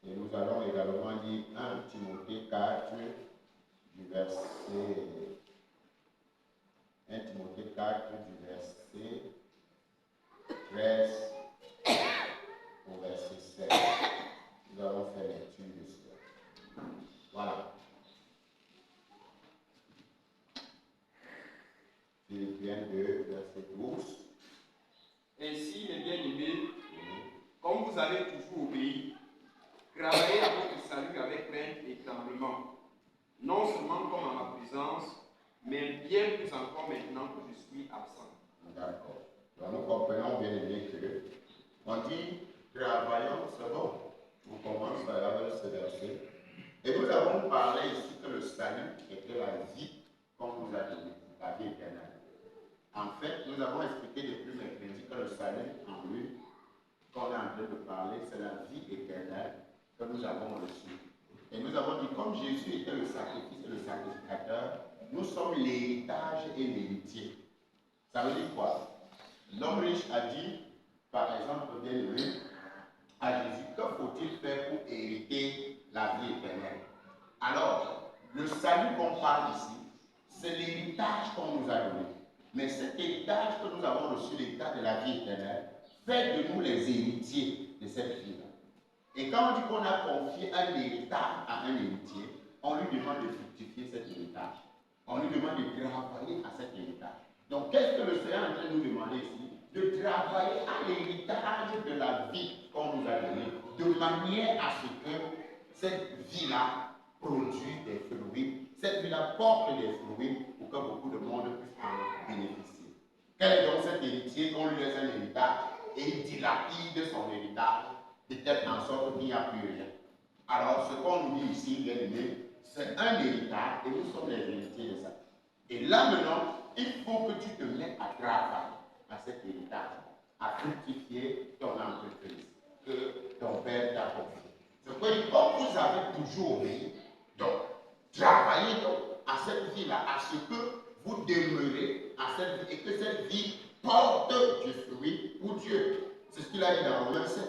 Et nous allons également lire 1 Timothée 4, du verset 1 Timothée 4, du verset 13 au verset 16. Nous allons faire lecture de cela. Voilà. Philippiens 2, verset 12. Ainsi, les bien-aimés, comme vous avez toujours obéi, travaillez à votre salut avec crainte et tremblement, non seulement comme en ma présence, mais bien plus encore maintenant que je suis absent. D'accord. Donc nous comprenons bien aimé que on dit travaillons, c'est bon. On commence avec ce verset. Et nous avons parlé ici que le salut était la vie qu'on nous a donnée, la vie éternelle. En fait, nous avons expliqué depuis mercredi que le salut en lui, qu'on est en train de parler, c'est la vie éternelle que nous avons reçue. Et nous avons dit, comme Jésus était le sacrifice et le sacrificateur, nous sommes l'héritage et l'héritier. Ça veut dire quoi? L'homme riche a dit, par exemple, bien aimé, à Jésus, que faut-il faire pour hériter la vie éternelle? Alors, le salut qu'on parle ici, c'est l'héritage qu'on nous a donné. Mais cet héritage que nous avons reçu, l'héritage de la vie éternelle, fait de nous les héritiers de cette vie-là. Et quand on dit qu'on a confié un héritage à un héritier, on lui demande de fructifier cet héritage. On lui demande de travailler à cet héritage. Donc, qu'est-ce que le Seigneur est en train de nous demander ici? De travailler à l'héritage de la vie qu'on nous a donnée, de manière à ce que cette vie-là produit des fruits, cette vie-là porte des fruits pour que beaucoup de monde puisse en bénéficier. Quel est donc cet héritier qu'on lui laisse un héritage et il dilapide son héritage de telle en sorte qu'il n'y a plus rien? Alors, ce qu'on nous dit ici, bien aimé, c'est un héritage et nous sommes les héritiers de ça. Et là maintenant, il faut que tu te mettes à travailler à cet héritage, à fructifier ton entreprise que ton père t'a confiée. C'est pourquoi comme vous avez toujours obéi, donc travaillez donc à cette vie-là, à ce que vous demeurez à cette vie et que cette vie porte du fruit pour Dieu. C'est ce qu'il a dit dans Romains 7.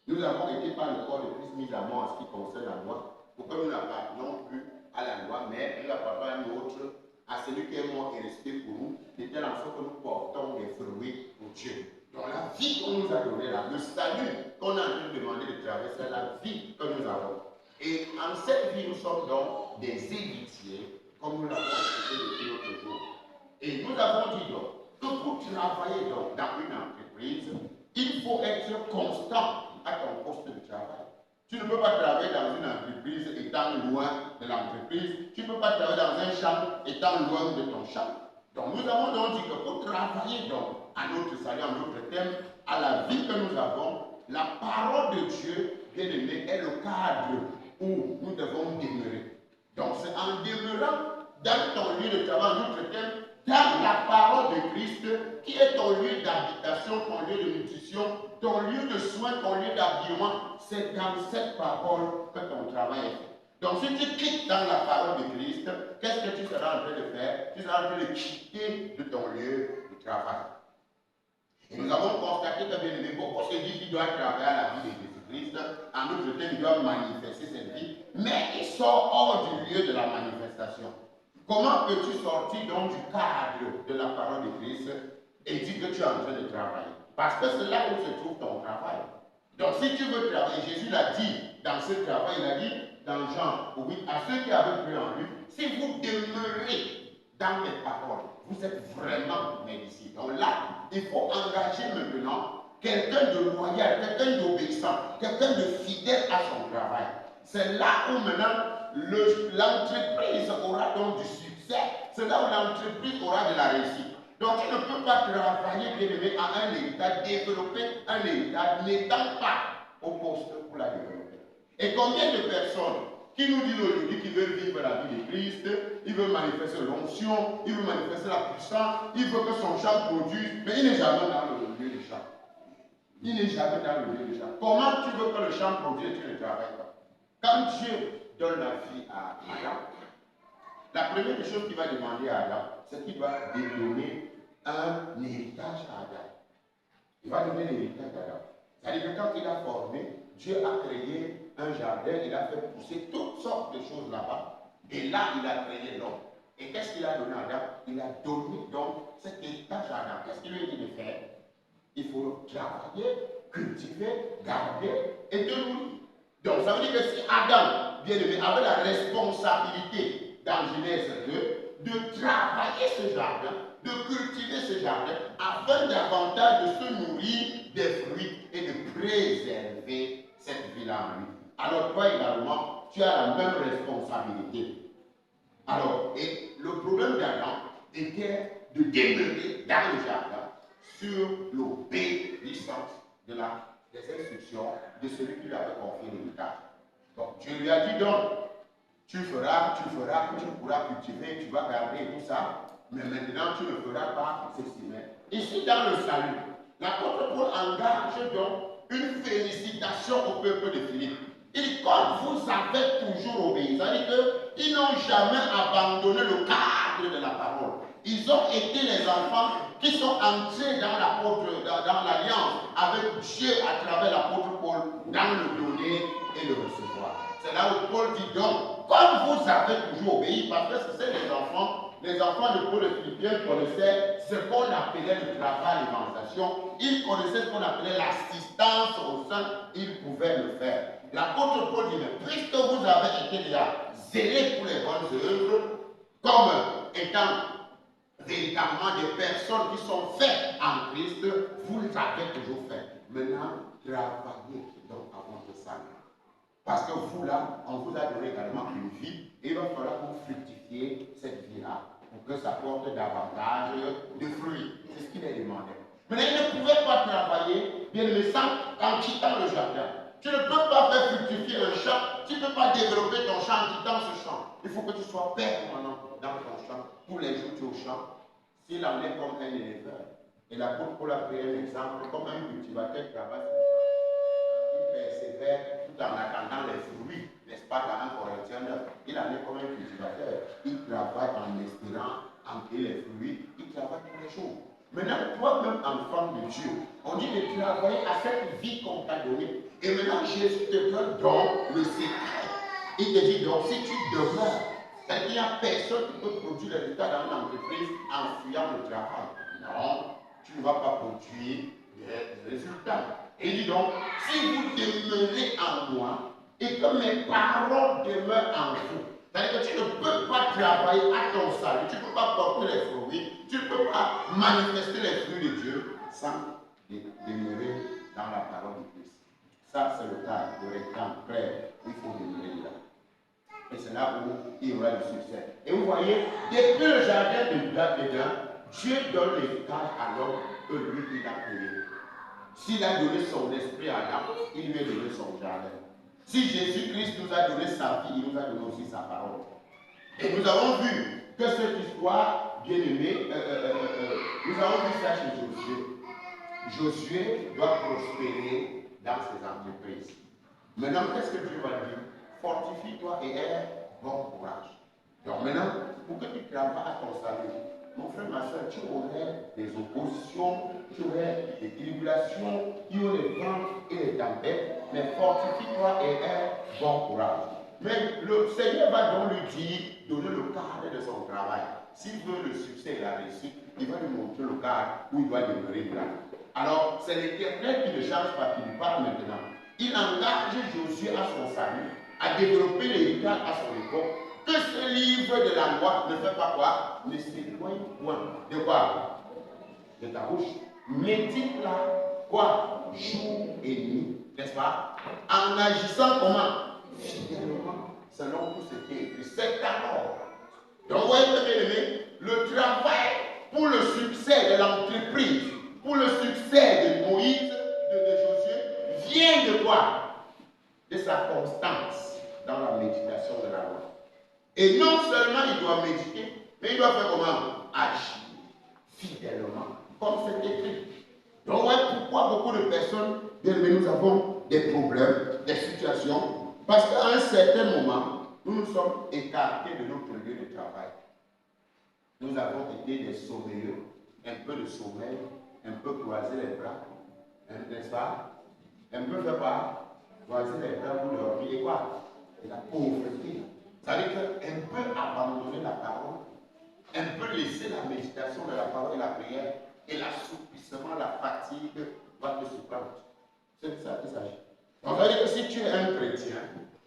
Nous avons été par le corps de Christ mis à mort en ce qui concerne la loi, pour que nous n'appartenions plus à la loi, mais nous appartenons à un autre, à celui qui est mort et resté pour nous, de telle en sorte que nous portons des fruits pour Dieu. Donc la vie qu'on nous a donnée là, le salut qu'on a en train de demander de travailler, c'est la vie que nous avons. Et en cette vie, nous sommes donc des héritiers, comme nous l'avons expliqué depuis l'autre jour. Et nous avons dit donc que pour travailler donc dans une entreprise, il faut être constant à ton poste de travail. Tu ne peux pas travailler dans une entreprise étant loin de l'entreprise. Tu ne peux pas travailler dans un champ étant loin de ton champ. Donc nous avons donc dit que pour travailler donc à notre salut, à notre thème, à la vie que nous avons, la parole de Dieu, bien aimé, est le cadre où nous devons demeurer. Donc c'est en demeurant dans ton lieu de travail, notre thème, dans la parole de Christ, qui est ton lieu d'habitation, ton lieu de nutrition, ton lieu de soins, ton lieu d'habillement, c'est dans cette parole que ton travail est fait. Donc si tu quittes dans la parole de Christ, qu'est-ce que tu seras en train de faire? Tu seras en train de quitter de ton lieu de travail. Et nous avons constaté que bien aimé, beaucoup se disent qu'il doit travailler à la vie de Jésus-Christ, en autre temps, il doit manifester cette vie, mais il sort hors du lieu de la manifestation. Comment peux-tu sortir donc du cadre de la parole de Christ et dire que tu es en train de travailler? Parce que c'est là où se trouve ton travail. Donc si tu veux travailler, Jésus l'a dit dans ce travail, il a dit dans Jean 8, à ceux qui avaient cru en lui, si vous demeurez dans mes paroles, vous êtes vraiment mes disciples. Donc là, il faut engager maintenant quelqu'un de loyal, quelqu'un d'obéissant, quelqu'un de fidèle à son travail. C'est là où maintenant l'entreprise aura donc du succès. C'est là où l'entreprise aura de la réussite. Donc tu ne peux pas travailler, bien aimé, à un héritage, développer un héritage, n'étant pas au poste pour la développer. Et combien de personnes qui nous disent aujourd'hui qu'ils veulent vivre la vie de Christ, ils veulent manifester l'onction, ils veulent manifester la puissance, ils veulent que son champ produise, mais il n'est jamais dans le lieu du champ. Il n'est jamais dans le lieu du champ. Comment tu veux que le champ produise et tu ne travailles pas? Quand Dieu donne la vie à Adam, la première chose qu'il va demander à Adam, c'est qu'il va donner un héritage à Adam. Il va donner l'héritage à Adam. C'est-à-dire que quand il a formé, Dieu a créé un jardin, il a fait pousser toutes sortes de choses là-bas. Et là, il a créé l'homme. Et qu'est-ce qu'il a donné à Adam? Il a donné donc cet héritage à Adam. Qu'est-ce qu'il lui a dit de faire? Il faut travailler, cultiver, garder et te nourrir. Donc ça veut dire que si Adam, bien aimé, avait la responsabilité dans Genèse 2 de travailler ce jardin, de cultiver ce jardin, afin davantage de se nourrir des fruits et de préserver cette vie en lui. Alors toi également, tu as la même responsabilité. Alors, et le problème d'Adam était de demeurer dans le jardin sur l'obéissance des instructions de celui qui lui avait confié l'héritage. Donc Dieu lui a dit donc, tu pourras cultiver, tu vas garder tout ça, mais maintenant tu ne feras pas ceci. Ici dans le salut, l'apôtre Paul engage donc une félicitation au peuple de Philippe. Il dit, comme vous avez toujours obéi, c'est-à-dire qu'ils n'ont jamais abandonné le cadre de la parole. Ils ont été les enfants qui sont entrés dans l'alliance avec Dieu à travers l'apôtre Paul, dans le donner et le recevoir. C'est là où Paul dit donc, comme vous avez toujours obéi, parce que c'est les enfants de Paul et Philippiens connaissaient ce qu'on appelait le travail, l'évangélisation. Ils connaissaient ce qu'on appelait l'assistance aux saints, ils pouvaient le faire. L'apôtre Paul dit, mais puisque vous avez été déjà zélés pour les bonnes œuvres, comme étant véritablement des personnes qui sont faites en Christ, vous l'avez toujours fait. Maintenant, travaillez donc à votre salut. Parce que vous là, on vous a donné également une vie, et il va falloir que vous fructifiez cette vie-là, pour que ça porte davantage de fruits. C'est ce qu'il est demandé. Maintenant, il ne pouvait pas travailler, bien aimé, en quittant le jardin. Tu ne peux pas faire fructifier un champ, tu ne peux pas développer ton champ en quittant ce champ. Il faut que tu sois permanent dans ton champ. Tous les jours, tu es au champ. S'il en est comme un éleveur, et l'apôtre Paul a pris un exemple, comme un cultivateur qui travaille sur le champ, il persévère tout en attendant les fruits, n'est-ce pas, dans 1 Corinthiens 9. Il en est comme un cultivateur. Il travaille en espérant en cueillir les fruits, il travaille tous les jours. Maintenant, toi-même, enfant de Dieu, on dit de travailler à cette vie qu'on t'a donnée. Et maintenant, Jésus te donne donc le secret. Il te dit donc, si tu demeures, il n'y a personne qui peut produire les résultats dans une entreprise en fuyant le travail. Non, tu ne vas pas produire des résultats. Et il dit donc, si vous demeurez en moi et que mes paroles demeurent en vous, c'est-à-dire que tu ne peux pas travailler à ton salut, tu ne peux pas porter les fruits, tu ne peux pas manifester les fruits de Dieu sans demeurer dans la parole de Christ. Ça, c'est le cas de rectangle clair où il faut demeurer là. Et c'est là où il y aura du succès. Et vous voyez, depuis le jardin d'Éden, Dieu donne l'héritage à l'homme que lui, il a créé. S'il a donné son esprit à Adam, il lui a donné son jardin. Si Jésus-Christ nous a donné sa vie, il nous a donné aussi sa parole. Et nous avons vu que cette histoire, bien aimée, nous avons vu ça chez Josué. Josué doit prospérer dans ses entreprises. Maintenant, qu'est-ce que Dieu va dire? Fortifie-toi et aie bon courage. Donc maintenant, pour que tu travailles à ton salut, mon frère, ma soeur, tu aurais des oppositions, tu aurais des tribulations, tu aurais les vents et les tempêtes, mais fortifie-toi et aie bon courage. Mais le Seigneur va donc lui dire, donner le cadre de son travail. S'il veut le succès et la réussite, il va lui montrer le cadre où il doit demeurer là. Alors, c'est l'Éternel qui ne change pas, qui lui parle maintenant. Il engage Josué à son salut, à développer l'héritage à son époque, que ce livre de la loi ne fait pas quoi? Ne s'éloigne point. De quoi? De ta bouche. Médite-la, quoi? Jour et nuit, n'est-ce pas? En agissant comment? Fidèlement, selon tout ce qui est écrit. C'est alors. Donc, vous voyez, bien aimé, le travail pour le succès de l'entreprise, pour le succès de Moïse, de Josué, vient de quoi? De sa constance dans la méditation de la loi. Et non seulement il doit méditer, mais il doit faire comment? Agir fidèlement, comme c'est écrit. Donc, ouais, pourquoi beaucoup de personnes, bien aimé, nous avons des problèmes, des situations, parce qu'à un certain moment, nous nous sommes écartés de notre lieu de travail. Nous avons été des sommeilleux, un peu de sommeil, un peu croiser les bras, n'est-ce pas? Un peu faire pas Voici les frères, vous leur dites quoi? Et la pauvreté. C'est-à-dire qu'un peut abandonner la parole, un peut laisser la méditation de la parole et la prière, et l'assoupissement, la fatigue va te surprendre. C'est de ça qu'il s'agit. Donc, ça veut dire que si tu es un chrétien,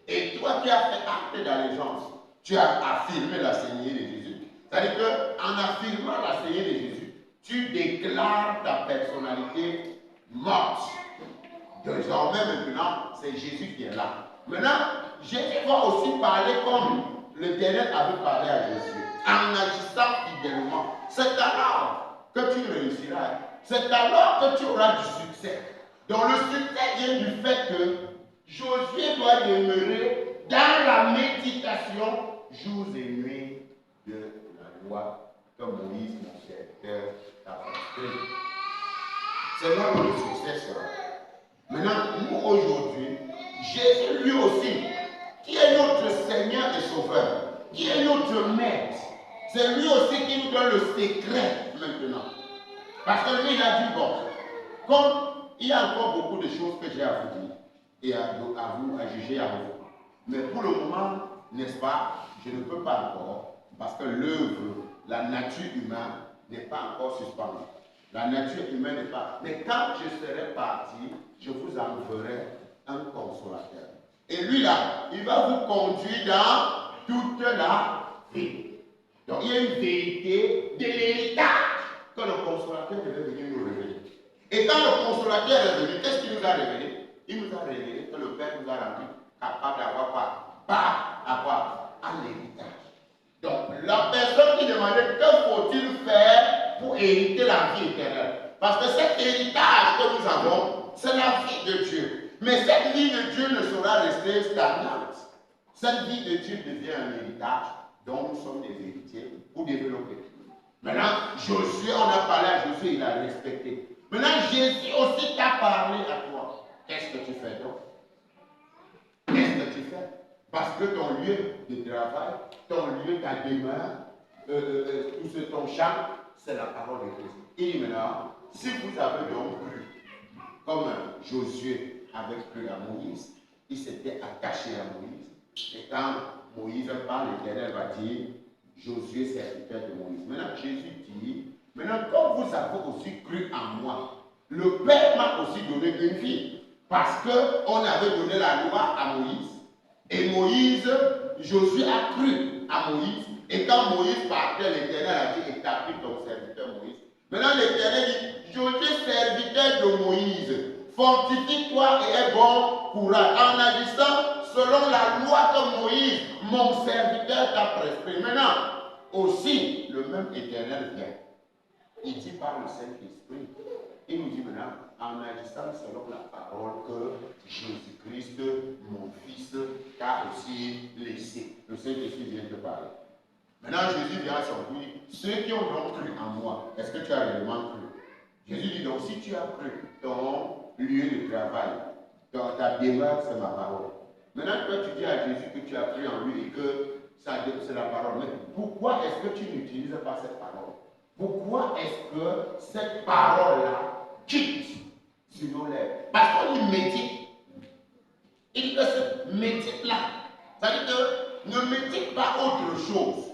et toi qui as fait acte d'allégeance, tu as affirmé la Seigneurie de Jésus. C'est-à-dire qu'en affirmant la Seigneurie de Jésus, tu déclares ta personnalité morte. Désormais, maintenant, c'est Jésus qui est là. Maintenant, Jésus va aussi parler comme l'Éternel avait parlé à Jésus, en agissant fidèlement. C'est alors que tu réussiras. C'est alors que tu auras du succès. Donc le succès vient du fait que Josué doit demeurer dans la méditation jour et nuit de la loi que Moïse, mon serviteur, a prescrit. C'est là que le succès sera. Maintenant, nous aujourd'hui, Jésus lui aussi, qui est notre Seigneur et Sauveur, qui est notre Maître, c'est lui aussi qui nous donne le secret maintenant. Parce que lui, il a dit, bon, comme il y a encore beaucoup de choses que j'ai à vous dire et à vous, à juger à vous. Mais pour le moment, n'est-ce pas, je ne peux pas encore, parce que l'œuvre, la nature humaine n'est pas encore suspendue. La nature humaine n'est pas. Mais quand je serai parti, je vous enverrai un consolateur. Et lui là, il va vous conduire dans toute la vie. Donc il y a une vérité de l'héritage que le consolateur devait venir nous révéler. Et quand le consolateur est venu, qu'est-ce qu'il nous a révélé? Il nous a révélé que le Père nous a rendu capable d'avoir quoi? Pas avoir un héritage. Donc la personne qui demandait que faut-il faire pour hériter la vie éternelle. Parce que cet héritage que nous avons, c'est la vie de Dieu. Mais cette vie de Dieu ne sera restée stagnante. Cette vie de Dieu devient un héritage dont nous sommes des héritiers pour développer. Maintenant, Josué, on a parlé à Josué, il a respecté. Maintenant, Jésus aussi t'a parlé à toi. Qu'est-ce que tu fais donc? Qu'est-ce que tu fais? Parce que ton lieu de travail, ton lieu, ta demeure, ton champ, c'est la parole de Christ. Et maintenant, si vous avez donc cru, comme Josué avait cru à Moïse, il s'était attaché à Moïse. Et quand Moïse parle, l'Éternel va dire, Josué, serviteur de Moïse. Maintenant, Jésus dit, maintenant, comme vous avez aussi cru en moi, le Père m'a aussi donné une vie. Parce qu'on avait donné la loi à Moïse. Et Moïse, Josué a cru à Moïse. Et quand Moïse partait, l'Éternel a dit, établis ton serviteur Moïse. Maintenant, l'Éternel dit, Josué, serviteur de Moïse, fortifie-toi et aie bon courage. En agissant selon la loi que Moïse, mon serviteur, t'a prescrit. Maintenant, aussi, le même Éternel vient. Il dit par le Saint-Esprit. Il nous dit maintenant, en agissant selon la parole que Jésus-Christ, mon Fils, t'a aussi laissé. Le Saint-Esprit vient te parler. Maintenant, Jésus vient à son tour. Ceux qui ont donc cru en moi, est-ce que tu as réellement cru? Jésus dit donc, si tu as cru, ton lieu de travail, ta demeure, c'est ma parole. Maintenant, toi, tu dis à Jésus que tu as cru en lui et que c'est la parole. Mais pourquoi est-ce que tu n'utilises pas cette parole? Pourquoi est-ce que cette parole-là quitte sur nos lèvres? Parce qu'on y médite. Il dit que ce médite-là, c'est-à-dire que ne médite pas autre chose.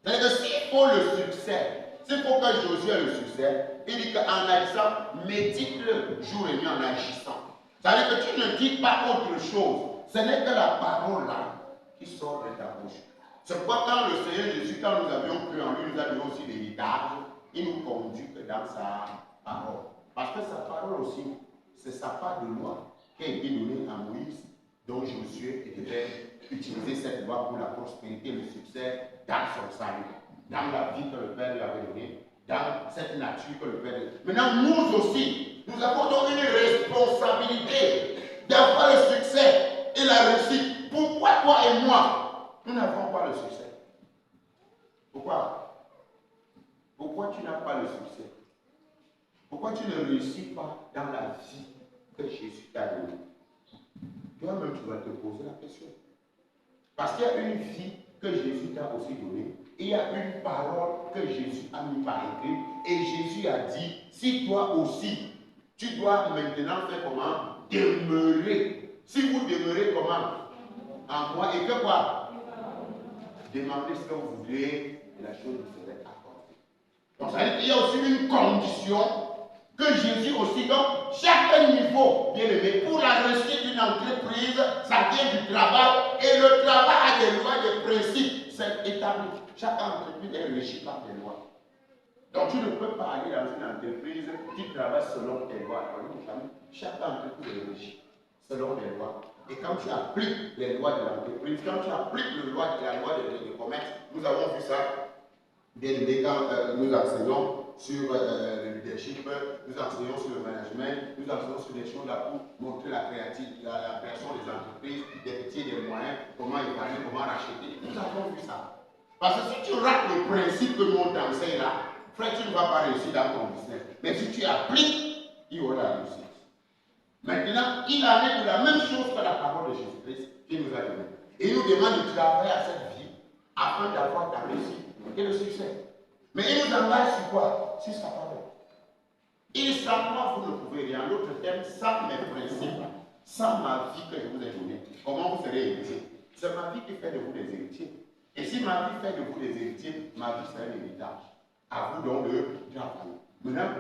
C'est-à-dire que s'il faut le succès, s'il faut que Josué ait le succès, il dit qu'en agissant, médite-le jour et nuit en agissant. C'est-à-dire que tu ne dis pas autre chose. Ce n'est que la parole-là qui sort de ta bouche. C'est pourquoi quand le Seigneur Jésus, quand nous avions cru en lui, nous a donné aussi l'héritage, il nous conduit que dans sa parole. Parce que sa parole aussi, c'est sa part de loi qui a été donnée à Moïse, dont Josué devait utiliser cette loi pour la prospérité et le succès dans son salut, dans la vie que le Père lui avait donnée, dans cette nature que le Père lui a donnée. Maintenant, nous aussi, nous avons donc une responsabilité d'avoir le succès et la réussite. Pourquoi toi et moi, nous n'avons pas le succès? Pourquoi? Pourquoi tu n'as pas le succès? Pourquoi tu ne réussis pas dans la vie que Jésus t'a donnée? Toi-même, tu vas te poser la question. Parce qu'il y a une vie que Jésus t'a aussi donnée. Et il y a une parole que Jésus a mis par écrit. Et Jésus a dit, si toi aussi, tu dois maintenant faire comment? Demeurer Si vous demeurez comment? En moi, et que quoi? Demandez ce que vous voudrez et la chose vous serait accordée. Donc ça veut dire qu'il y a aussi une condition que Jésus aussi, donc chaque niveau, bien aimé, pour la réussite d'une entreprise, ça vient du travail et le travail a des lois, des principes, c'est établi. Chaque entreprise est régie par des lois. Donc tu ne peux pas aller dans une entreprise qui travaille selon tes lois. Chaque entreprise est régie selon les lois. Et quand tu appliques les lois de l'entreprise, quand tu appliques la loi de commerce, nous avons vu ça, bien aimé, quand nous enseignons sur le leadership, nous enseignons sur le management, nous enseignons sur des choses là pour montrer la créativité, la création des entreprises, des petits et des moyens, comment épargner, comment racheter. Nous avons vu ça. Parce que si tu rates le principe que nous t'enseignons là, frère, tu ne vas pas réussir dans ton business. Mais si tu appliques, il y aura la réussite. Maintenant, il en est de la même chose que la parole de Jésus-Christ qui nous a donné. Et il nous demande de travailler à cette vie afin d'avoir ta réussite et le succès. Mais il nous engage sur quoi? Sur sa parole. Et sans moi, vous ne pouvez rien. En d'autres termes, sans mes principes, sans ma vie que je vous ai donnée, comment vous serez héritier? C'est ma vie qui fait de vous des héritiers. Et si ma vie fait de vous des héritiers, ma vie sera un héritage. À vous donc de travailler. Maintenant,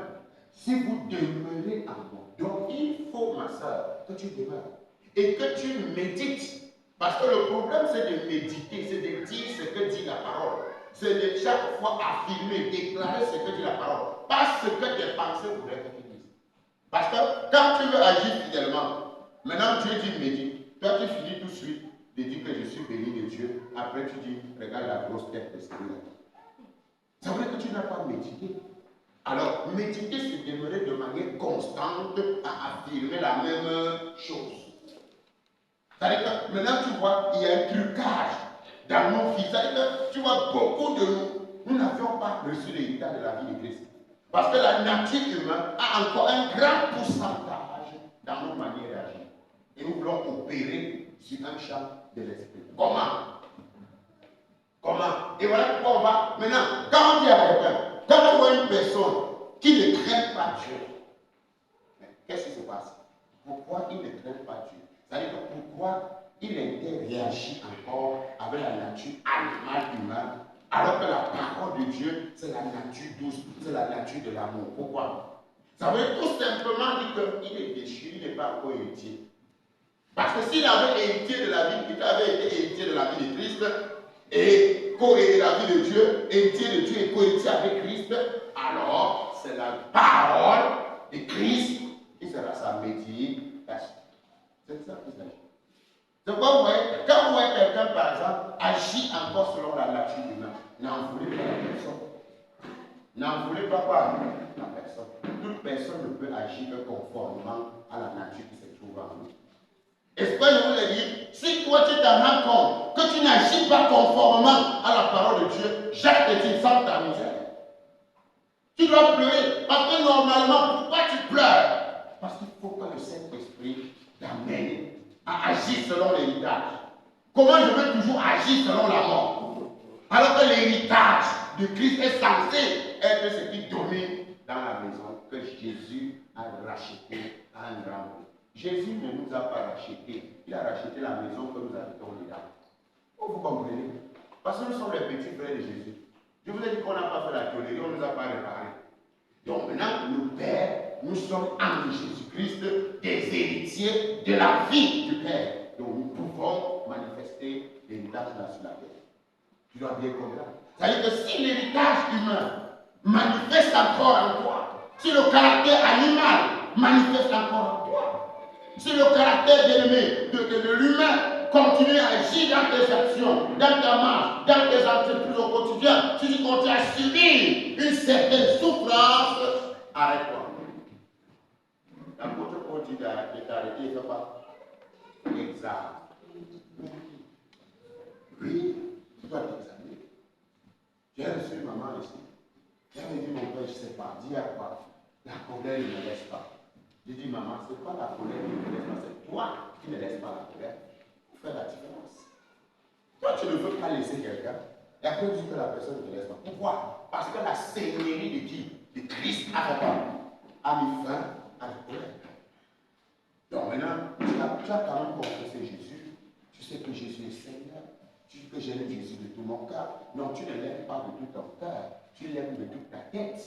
si vous demeurez en moi, donc il faut, ma soeur, que tu demeures et que tu médites. Parce que le problème, c'est de méditer, c'est de dire ce que dit la parole. C'est de chaque fois affirmer, déclarer ce que dit la parole. Pas ce que tes pensées voudraient que tu dises. Parce que quand tu veux agir fidèlement, maintenant Dieu dit médite. Toi, tu finis tout de suite de dire que je suis béni de Dieu. Après, tu dis, regarde la grosse tête de celui-là. C'est vrai que tu n'as pas médité. Alors, méditer, c'est demeurer de manière constante à affirmer la même chose. C'est-à-dire que maintenant, tu vois, il y a un trucage dans nos vies. C'est-à-dire que tu vois, beaucoup de nous n'avions pas reçu l'héritage de la vie de Christ. Parce que la nature humaine a encore un grand pourcentage dans nos manières d'agir. Et nous voulons opérer sur un champ de l'esprit. Comment? Et voilà pourquoi on va. Maintenant, quand on dit à quelqu'un, quand on voit une personne qui ne craint pas Dieu, qu'est-ce qui se passe? Pourquoi il ne craint pas Dieu? C'est-à-dire que pourquoi il réagit encore avec la nature animale humaine, alors que la parole de Dieu, c'est la nature douce, c'est la nature de l'amour. Pourquoi? Ça veut tout simplement dire qu'il est déchu, il n'est pas encore héritier. Parce que s'il avait hérité de la vie, il avait été héritier de la vie de Christ, et co-héritier de la vie de Dieu, héritier de Dieu et co-héritier avec Christ, alors c'est la parole de Christ qui sera sa méditation. C'est ça qu'il s'agit. Donc quand vous voyez quelqu'un, par exemple, agir encore selon la nature humaine, n'en voulez pas la personne. N'en voulez pas quoi? La personne. Toute personne ne peut agir que conformément à la nature qui se trouve en nous. Est-ce que je vous ai dit, si toi tu t'en rends compte que tu n'agis pas conformément à la parole de Dieu, Jacques te dit, sens ta misère. Tu dois pleurer. Parce que normalement, pourquoi tu pleures? Parce qu'il faut que le Saint-Esprit t'amène à agir selon l'héritage. Comment je veux toujours agir selon la mort? Alors que l'héritage de Christ est censé être ce qui domine dans la maison que Jésus a racheté à un grand prix. Jésus ne nous a pas racheté. Il a racheté la maison que nous habitons là. Vous comprenez? Parce que nous sommes les petits frères de Jésus. Je vous ai dit qu'on n'a pas fait la théorie, on ne nous a pas réparé. Donc maintenant, le Père, nous sommes en Jésus-Christ des héritiers de la vie du Père. Donc nous pouvons manifester l'héritage là sur la terre. Tu dois bien comprendre. C'est-à-dire que si l'héritage humain manifeste encore en toi, si le caractère animal manifeste encore en toi, si le caractère de l'humain continue à agir dans tes actions, dans ta marche, dans tes entreprises au quotidien, si tu continues à subir une certaine souffrance, arrête-toi. L'apôtre Paul dit d'arrêter, il ne fait pas l'examen. Oui, tu dois t'examiner. J'ai reçu maman ici. J'avais dit, mon père, je ne sais pas, dis à quoi? La colère ne me laisse pas. J'ai dit, maman, ce n'est pas la colère qui ne me laisse pas, c'est toi qui ne laisse pas la colère. Il faut faire la différence. Toi, tu ne veux pas laisser quelqu'un, et après tu dis que la personne ne te laisse pas. Pourquoi? Parce que la seigneurie de qui? De Christ a mis fin à la colère. Donc maintenant, tu as quand même confessé Jésus. Tu sais que Jésus est Seigneur. Tu sais que j'aime Jésus de tout mon cœur. Non, tu ne l'aimes pas de tout ton cœur. Tu l'aimes de toute ta tête.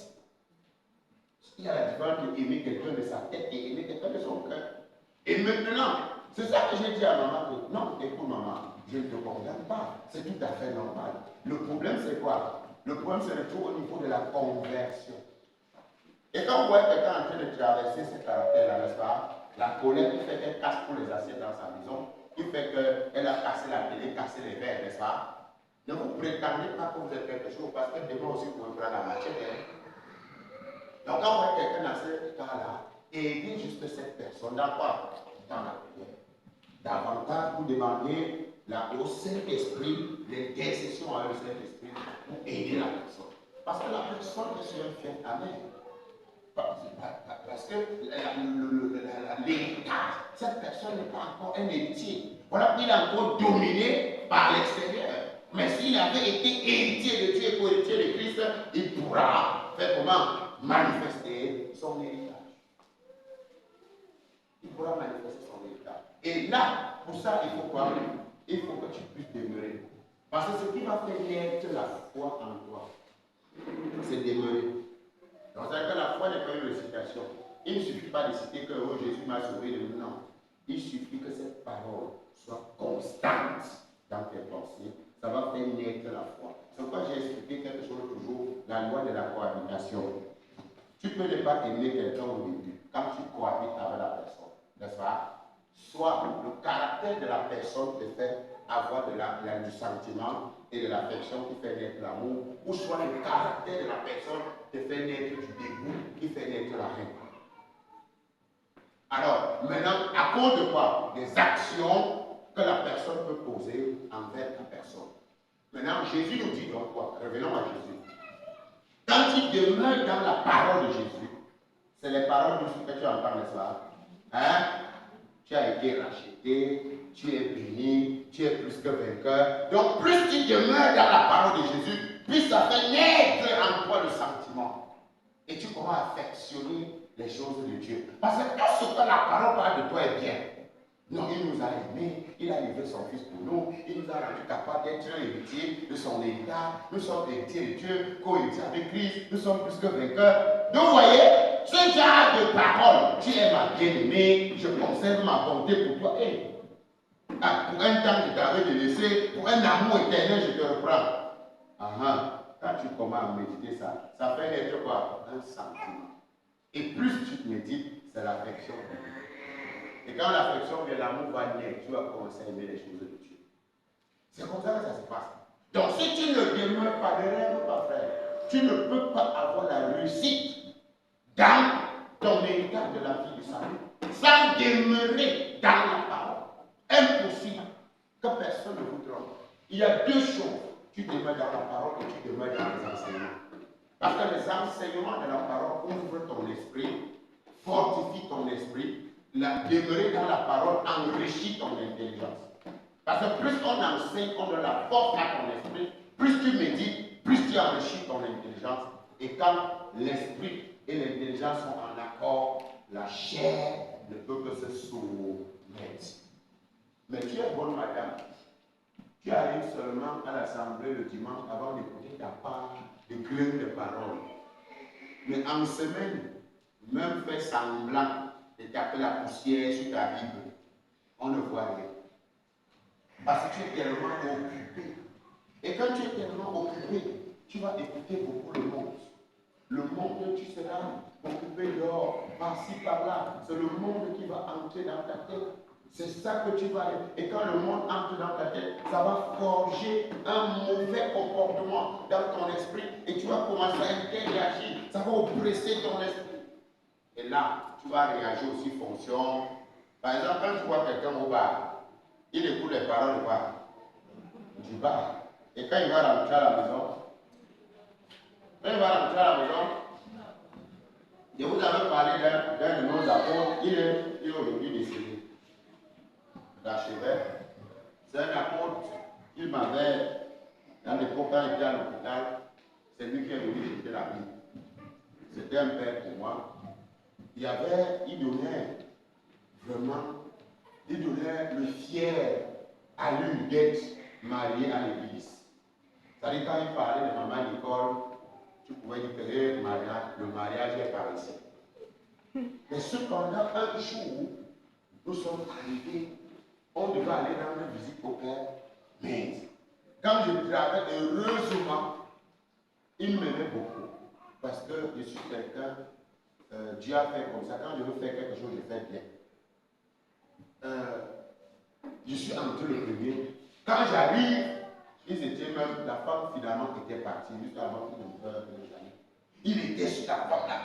Il y a la différence de aimer quelqu'un de sa tête et aimer quelqu'un de son cœur. Et maintenant, c'est ça que j'ai dit à maman que non, écoute maman, je ne te condamne pas. C'est tout à fait normal. Le problème c'est quoi? Le problème c'est toujours au niveau de la conversion. Et quand vous voyez quelqu'un en train de traverser ce caractère-là, n'est-ce pas? La colère qui fait qu'elle casse tous les assiettes dans sa maison, qui fait qu'elle a cassé la télé, cassé les verres, n'est-ce pas? Ne vous prétendez pas que vous êtes quelque chose parce que demain aussi vous pouvez prendre la machette. Donc quand vous voyez quelqu'un dans ce cas-là, aidez juste cette personne dans quoi? Dans la prière. Davantage vous demandez au Saint-Esprit, l'intercession avec le Saint-Esprit pour aider la personne. Parce que la personne est sur un fait amen. Parce que l'héritage, cette personne n'est pas encore un héritier. Voilà, il est encore dominé par l'extérieur. Mais s'il avait été héritier de Dieu et co-héritier de Christ, il pourra faire comment? Manifester son héritage. Il pourra manifester son héritage. Et là, pour ça, il faut quoi? Il faut que tu puisses demeurer. Parce que ce qui va faire naître la foi en toi, c'est demeurer. Donc, c'est que la foi n'est pas une récitation. Il ne suffit pas de citer que oh, Jésus m'a sauvé de nous. Non. Il suffit que cette parole soit constante dans tes pensées. Ça va faire naître la foi. C'est pourquoi j'ai expliqué quelque chose toujours, la loi de la cohabitation. Tu peux ne pas aimer quelqu'un au début, quand tu cohabites avec la personne, n'est-ce pas? Soit le caractère de la personne te fait avoir du sentiment et de l'affection qui fait naître l'amour, ou soit le caractère de la personne te fait naître du dégoût qui fait naître la haine. Alors, maintenant, à cause de quoi? Des actions que la personne peut poser envers la personne. Maintenant, Jésus nous dit donc quoi? Revenons à Jésus. Quand tu demeures dans la parole de Jésus, c'est les paroles de ce que tu entends, n'est-ce pas? Hein? Tu as été racheté, tu es béni, tu es plus que vainqueur. Donc, plus tu demeures dans la parole de Jésus, plus ça fait naître en toi le sentiment. Et tu commences à affectionner les choses de Dieu. Parce que tout ce que la parole parle de toi est bien. Non, il nous a aimés, il a livré son fils pour nous, il nous a rendu capable d'être un héritier de son héritage. Nous sommes héritiers de Dieu, co-héritiers avec Christ, nous sommes plus que vainqueurs. Donc, vous voyez, ce genre de parole, tu es ma bien-aimée, je conserve ma bonté pour toi. Hey, pour un temps, je t'avais délaissé, pour un amour éternel, je te reprends. Quand tu commences à méditer ça, ça fait naître quoi? Un sentiment. Et plus tu médites, c'est l'affection. Et quand l'affection vient, l'amour va naître, tu vas commencer à aimer les choses de Dieu. C'est comme ça que ça se passe. Donc si tu ne demeures pas, ne rêve pas, frère, tu ne peux pas avoir la réussite dans ton héritage de la vie du salut sans demeurer dans la parole. Impossible que personne ne vous trompe. Il y a deux choses. Tu demeures dans la parole et tu demeures dans les enseignements. Parce que les enseignements de la parole ouvrent ton esprit, fortifient ton esprit. Demeurer dans la parole enrichit ton intelligence. Parce que plus on enseigne, on donne la force à ton esprit, plus tu médites, plus tu enrichis ton intelligence. Et quand l'esprit et l'intelligence sont en accord, la chair ne peut que se soumettre. Mais tu es bonne madame. Tu arrives seulement à l'assemblée le dimanche avant d'écouter ta part de graines de parole. Mais en semaine, même fait semblant de taper la poussière sur ta Bible, on ne voit rien. Parce que tu es tellement occupé. Et quand tu es tellement occupé, tu vas écouter beaucoup le monde. Le monde, tu seras occupé dehors, par-ci, par-là. C'est le monde qui va entrer dans ta tête. C'est ça que tu vas. Et quand le monde entre dans ta tête, ça va forger un mauvais comportement dans ton esprit. Et tu vas commencer à interagir. Ça va oppresser ton esprit. Et là, tu vas réagir aussi fonction. Par exemple, quand tu vois quelqu'un au bar, il écoute les paroles du bar. Du bar. Et quand il va rentrer à la maison, je vous avais parlé d'un de nos apôtres, il est aujourd'hui décédé. L'archevêque, c'est un apôtre, il m'avait, dans l'époque quand il était à l'hôpital, c'est lui qui est venu jeter la Bible. C'était un père pour moi. Il donnait vraiment, il donnait le fier à lui d'être marié à l'église. C'est-à-dire, quand il parlait de maman Nicole, tu pouvais dire que le mariage est par ici. Mais cependant, un jour, nous sommes arrivés, on devait aller rendre visite au père. Mais quand je travaillais, heureusement, il m'aimait beaucoup. Parce que je suis quelqu'un, Dieu a fait comme ça. Quand je veux faire quelque chose, je fais bien. Je suis entré le premier. Quand j'arrive, ils étaient même, la femme finalement était partie, juste avant que j'arrive. Il était sur la porte là.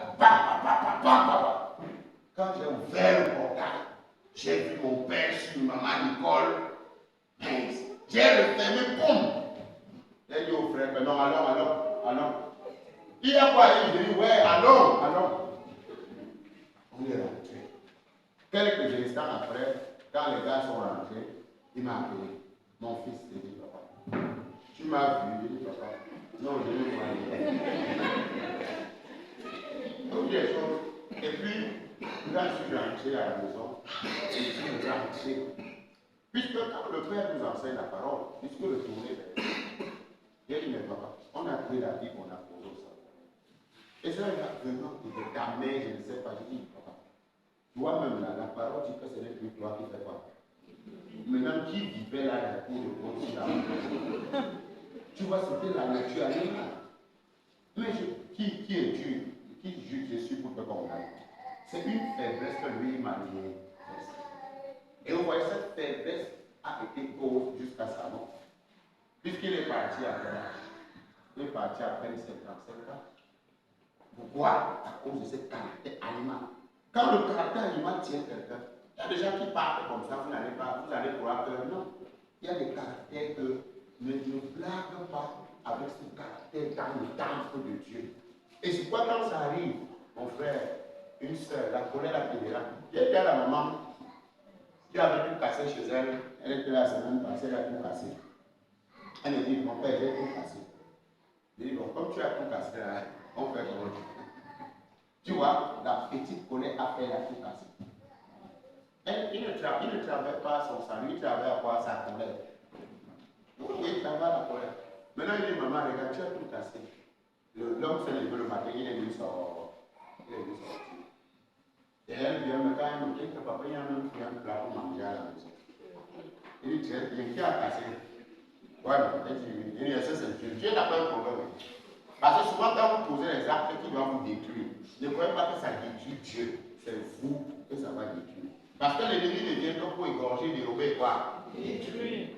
Quand j'ai ouvert le portail, j'ai vu mon père sur maman Nicole. J'ai refermé, boum. J'ai dit au frère, non, allons. Il y a quoi? Il dit, ouais, allons. On est rentré. Quelques instants après, quand les gars sont rentrés, il m'a appelé. Mon fils, il dit, papa, tu m'as vu? Il dit, papa, non, je ne vois rien. Toutes les choses. Et puis, quand je suis rentré à la maison, je suis rentré. Puisque quand le Père nous enseigne la parole, puisque le tourner, il a dit, mais papa, on a pris la vie qu'on a posée au salon. Et ça, il a vraiment été ta mère, je ne sais pas, j'ai dit, papa, toi-même, là, la parole dit que ce n'est plus toi qui fais quoi. Maintenant, qui vivait là, la cour de Ponce, là, tu vois, c'était la nature animale. Mais qui est Dieu? Qui juge Jésus pour te condamner? C'est une faiblesse que lui m'a liée. Et vous voyez, cette faiblesse a été cause jusqu'à sa mort. Puisqu'il est parti à quel âge? Il est parti après 55 ans. Pourquoi? À cause de ce caractère animal. Quand le caractère animal tient quelqu'un, il y a des gens qui parlent comme ça, vous allez croire que non. Il y a des caractères que ne blaguent pas avec ce caractère dans le temple de Dieu. Et c'est quoi quand ça arrive, mon frère, une soeur, la colère la fédérale. J'étais à la maman qui avait tout cassé chez elle. Elle était là la semaine passée, elle a tout cassé. Elle me dit, mon père, j'ai tout cassé. Je dis, bon, comme tu as tout cassé, là, on fait comment? Tu vois, la petite colère a fait la tout cassé. Il ne travaille pas son salut, il travaille à quoi? Sa colère. Oui, il travaille à la colère. Maintenant, il dit, maman, regarde, tu as tout cassé. L'homme s'est levé le matin, il est venu sortir. Et elle vient, mais quand elle me dit que papa, il y a même pris un plat pour manger à la maison. Il dit, qui a cassé? Ouais, mais il dit, c'est Dieu. Dieu n'a pas un problème. Parce que souvent, quand vous posez les actes qui doivent vous détruire, ne croyez pas que ça détruit Dieu. C'est vous que ça va détruire. Parce que l'ennemi ne vient que pour égorger, dérober quoi? Détruire.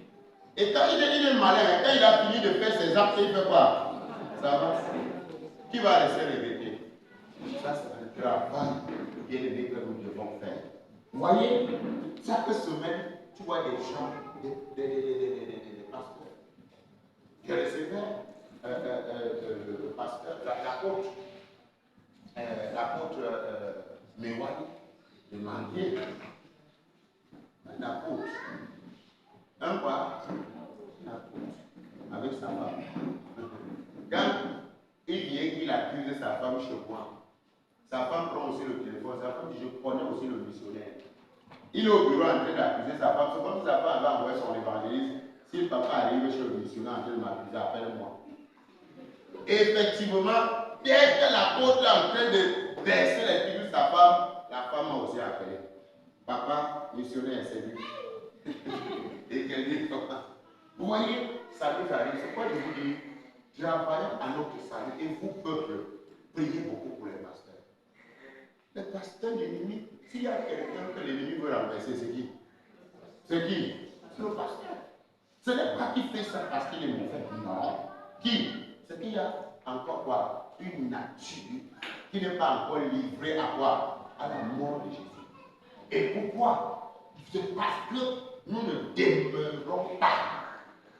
Et quand il est malin, quand il a fini de faire ses actes, il fait quoi? Ça va. Qui va laisser regretter? Ça, c'est un travail bien aimé que nous devons faire. Vous voyez, chaque semaine, tu vois des gens, des pasteurs. Je recevais le pasteur, l'apôtre Mewani, demandait un apôtre. Un quoi? Un apôtre. Avec sa femme. Quand il vient qu'il accuse sa femme chez moi, sa femme prend aussi le téléphone, sa femme dit, je connais aussi le missionnaire. Il est au bureau en train d'accuser sa femme, c'est comme si sa femme avait envoyé son évangéliste. Si le papa arrive chez le missionnaire en train de m'accuser, appelle-moi. Et effectivement, dès que l'apôtre est en train de verser les pieds de sa femme, la femme a aussi appelé. Papa, missionnaire, c'est lui. Et qu'elle dit, papa. Vous voyez, ça nous arrive. C'est quoi je vous dis? Travaillons à notre salut. Et vous, peuple, priez beaucoup pour les pasteurs. Les pasteurs, l'ennemi, s'il y a quelqu'un que l'ennemi veut renverser, c'est qui? C'est qui? C'est le pasteur. Ce n'est pas qu'il fait ça parce qu'il est mauvais. Non. Qui? C'est qu'il y a encore quoi? Une nature qui n'est pas encore livrée à quoi? À la mort de Jésus. Et pourquoi? C'est parce que nous ne demeurons pas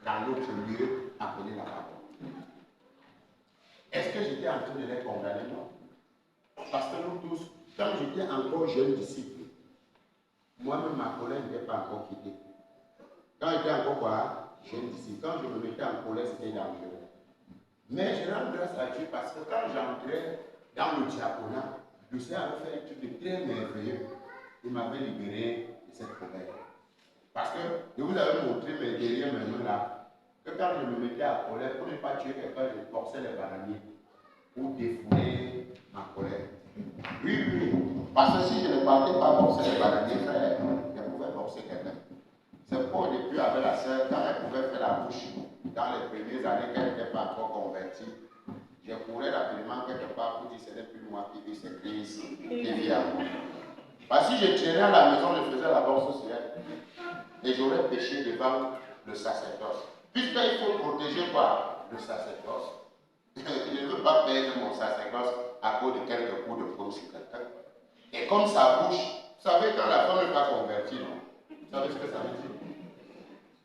dans notre lieu appelé la parole. Est-ce que j'étais en train de les condamner? Non. Parce que nous tous, quand j'étais encore jeune disciple, moi-même ma colère n'était pas encore quittée. Quand j'étais encore quoi? Jeune disciple. Quand je me mettais en colère, c'était dangereux. Mais je rends grâce à Dieu parce que quand j'entrais dans le diaconat, le Seigneur avait fait un truc de très merveilleux. il m'avait libéré de cette colère. Parce que je vous avais montré derrière mes mains là, que quand je me mettais à colère, pour ne pas tuer quelqu'un, je forçais les bananiers pour défouler ma colère. Oui, oui, parce que si je ne partais pas forcer les bananiers, frère, je pouvais forcer quelqu'un. C'est pourquoi au début avec la sœur, quand elle pouvait faire la bouche, dans les premières années qu'elle n'était pas encore convertie, je courais rapidement quelque part pour dire ce n'est plus moi qui vis, c'est Christ qui vit à moi. Parce que si je traînais à la maison, je faisais la bourse sur elle. Et j'aurais péché devant le sacerdoce. Puisqu'il faut protéger par le sacerdoce. Je ne veux pas perdre mon sacerdoce à cause de quelques coups de poing sur quelqu'un. Et comme ça bouge, vous savez, quand la femme n'est pas convertie, non? Vous savez ce que ça veut dire?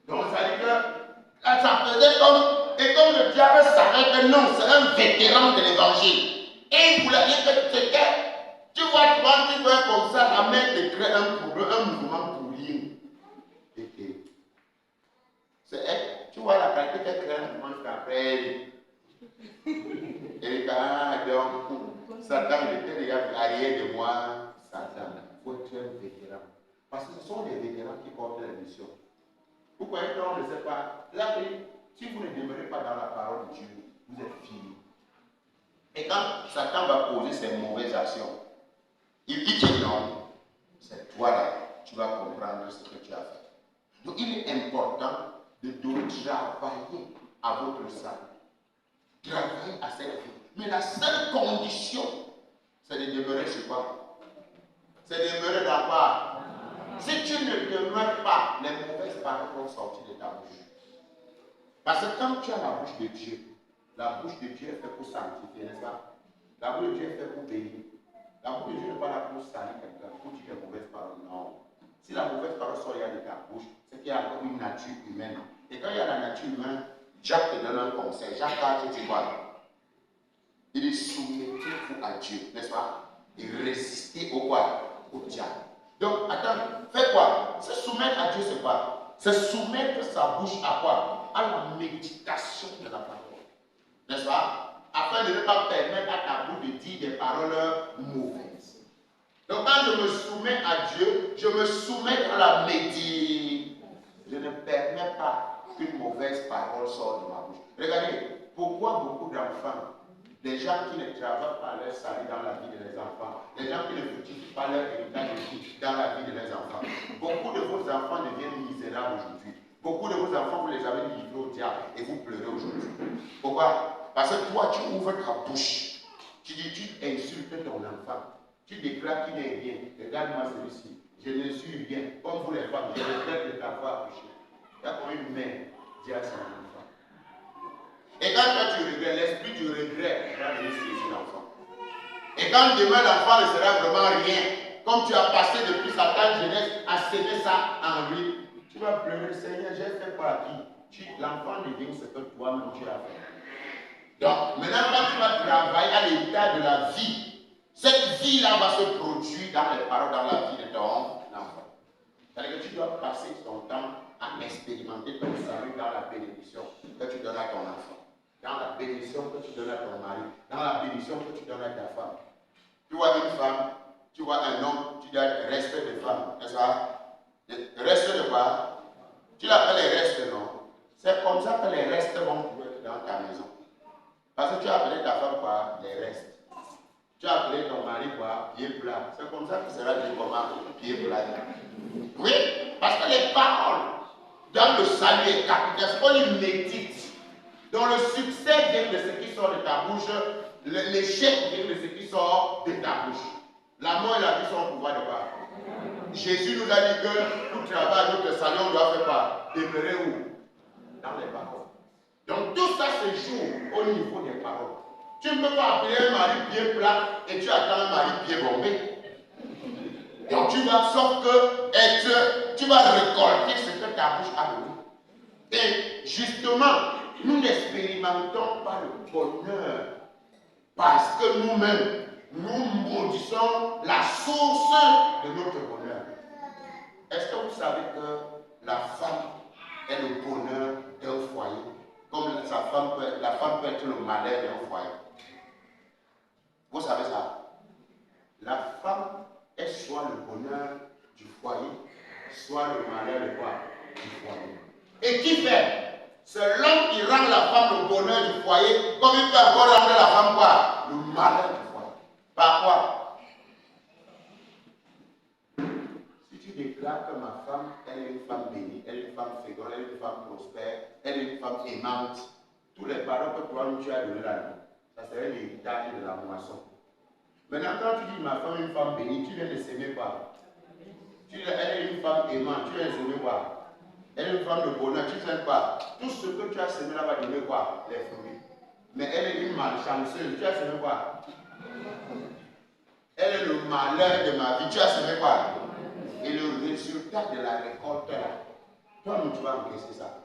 Donc ça veut dire que ça faisait comme, et comme le diable savait que non, c'est un vétéran de l'évangile. Et il voulait dire que c'était, tu vois, quand tu veux comme ça, la main te crée un problème, un mouvement pour rien. C'est, tu vois la qualité qu'elle crée un mouvement qu'après et quand donc, Satan était déjà arrière de moi, Satan, il faut être un vétéran. Parce que ce sont les vétérans qui portent la mission. Vous voyez quand on ne sait pas, là, si vous ne demeurez pas dans la parole de Dieu, vous êtes fini. Et quand Satan va poser ses mauvaises actions, il dit que non, c'est toi là, tu vas comprendre ce que tu as fait. Donc il est important de travailler à votre salut. Travailler à cette vie. Mais la seule condition, c'est de demeurer chez toi. C'est de demeurer dans quoi? Si tu ne demeures pas, les mauvaises paroles vont sortir de ta bouche. Parce que quand tu as la bouche de Dieu, la bouche de Dieu est faite pour sanctifier, n'est-ce pas? La bouche de Dieu est faite pour bénir. La bouche de Dieu n'est pas là pour salir quelqu'un, pour dire les mauvaises paroles. Non. Si la mauvaise parole sort de ta bouche, c'est qu'il y a une nature humaine. Et quand il y a la nature humaine, Jacques te donne un conseil. Jacques 4, tu vois. Il dit soumettez-vous à Dieu, n'est-ce pas? Et résistez au quoi? Au diable. Donc, attends, fais quoi? Se soumettre à Dieu, c'est quoi? C'est soumettre sa bouche à quoi? À la méditation de la parole. N'est-ce pas? Afin de ne pas permettre à ta bouche de dire des paroles mauvaises. Donc, quand je me soumets à Dieu, je me soumets à la méditation. Je ne permets pas qu'une mauvaise parole sorte de ma bouche. Regardez, pourquoi beaucoup d'enfants, les gens qui ne travaillent pas leur salut dans la vie de leurs enfants, les gens qui ne fructifient pas leur héritage dans la vie de leurs enfants, beaucoup de vos enfants deviennent misérables aujourd'hui. Beaucoup de vos enfants, vous les avez livrés au diable et vous pleurez aujourd'hui. Pourquoi? Parce que toi, tu ouvres ta bouche. Tu dis, tu insultes ton enfant. Tu déclares qu'il n'est rien. Regarde-moi celui-ci. Je ne suis rien. Comme vous les femmes, je regrette de t'avoir accouché. Il y a comme une mère dit à son enfant. Et quand toi tu regrettes, l'esprit du regret va venir saisir l'enfant. Et quand demain l'enfant ne sera vraiment rien, comme tu as passé depuis sa tendre jeunesse à s'aimer ça en lui, tu vas pleurer, Seigneur, j'ai fait quoi à qui? L'enfant devient ce que toi-même tu as fait. Donc, maintenant, quand tu vas travailler à l'état de la vie, cette vie-là va se produire dans les paroles, dans la vie de ton enfant. C'est-à-dire que tu dois passer ton temps à expérimenter ton salut dans la bénédiction que tu donnes à ton enfant, dans la bénédiction que tu donnes à ton mari, dans la bénédiction que tu donnes à ta femme. Tu vois une femme, tu vois un homme, tu dis respect de femme, n'est-ce pas? Reste de quoi? Tu l'appelles les restes, non? C'est comme ça que les restes vont pouvoir être dans ta maison. Parce que tu as appelé ta femme quoi? Les restes. Tu as appelé ton mari quoi? Pied plat. C'est comme ça que sera dit comment? Pied plat. Oui, parce que les paroles dans le salut est capital. C'est qu'on y médite. Donc le succès vient de ce qui sort de ta bouche. L'échec vient de ce qui sort de ta bouche. La mort et la vie sont au pouvoir de quoi? Jésus nous a dit que tout travail, notre salut, on doit faire quoi? Demeurer où? Dans les paroles. Donc tout ça se joue au niveau des paroles. Tu ne peux pas appeler un mari pied plat et tu attends un mari pied bombé. Donc tu vas, sauf que tu vas récolter ce que ta bouche a donné. Et justement, nous n'expérimentons pas le bonheur parce que nous-mêmes, nous maudissons la source de notre bonheur. Est-ce que vous savez que la femme est le bonheur d'un foyer? Comme la femme peut être le malheur d'un foyer. Vous savez ça? La femme est soit le bonheur, Et qui fait? C'est l'homme qui rend la femme le bonheur du foyer, comme il peut encore rendre la femme quoi? Le malheur du foyer. Par quoi? Si tu déclares que ma femme, elle est une femme bénie, elle est une femme féconde, elle est une femme prospère, elle est une femme aimante, tous les paroles que toi tu as donné là, ça serait l'héritage de la moisson. Maintenant, quand tu dis ma femme est une femme bénie, tu viens de s'aimer quoi? Tu dis elle est une femme aimante, tu viens de s'aimer quoi? Elle est une femme de bonheur, tu sais quoi? Tout ce que tu as semé là va donner quoi? Les fruits. Mais elle est une malchanceuse, tu as semé quoi? Elle est le malheur de ma vie, tu as semé quoi? Et le résultat de la récolte là, toi, tu vas encaisser ça.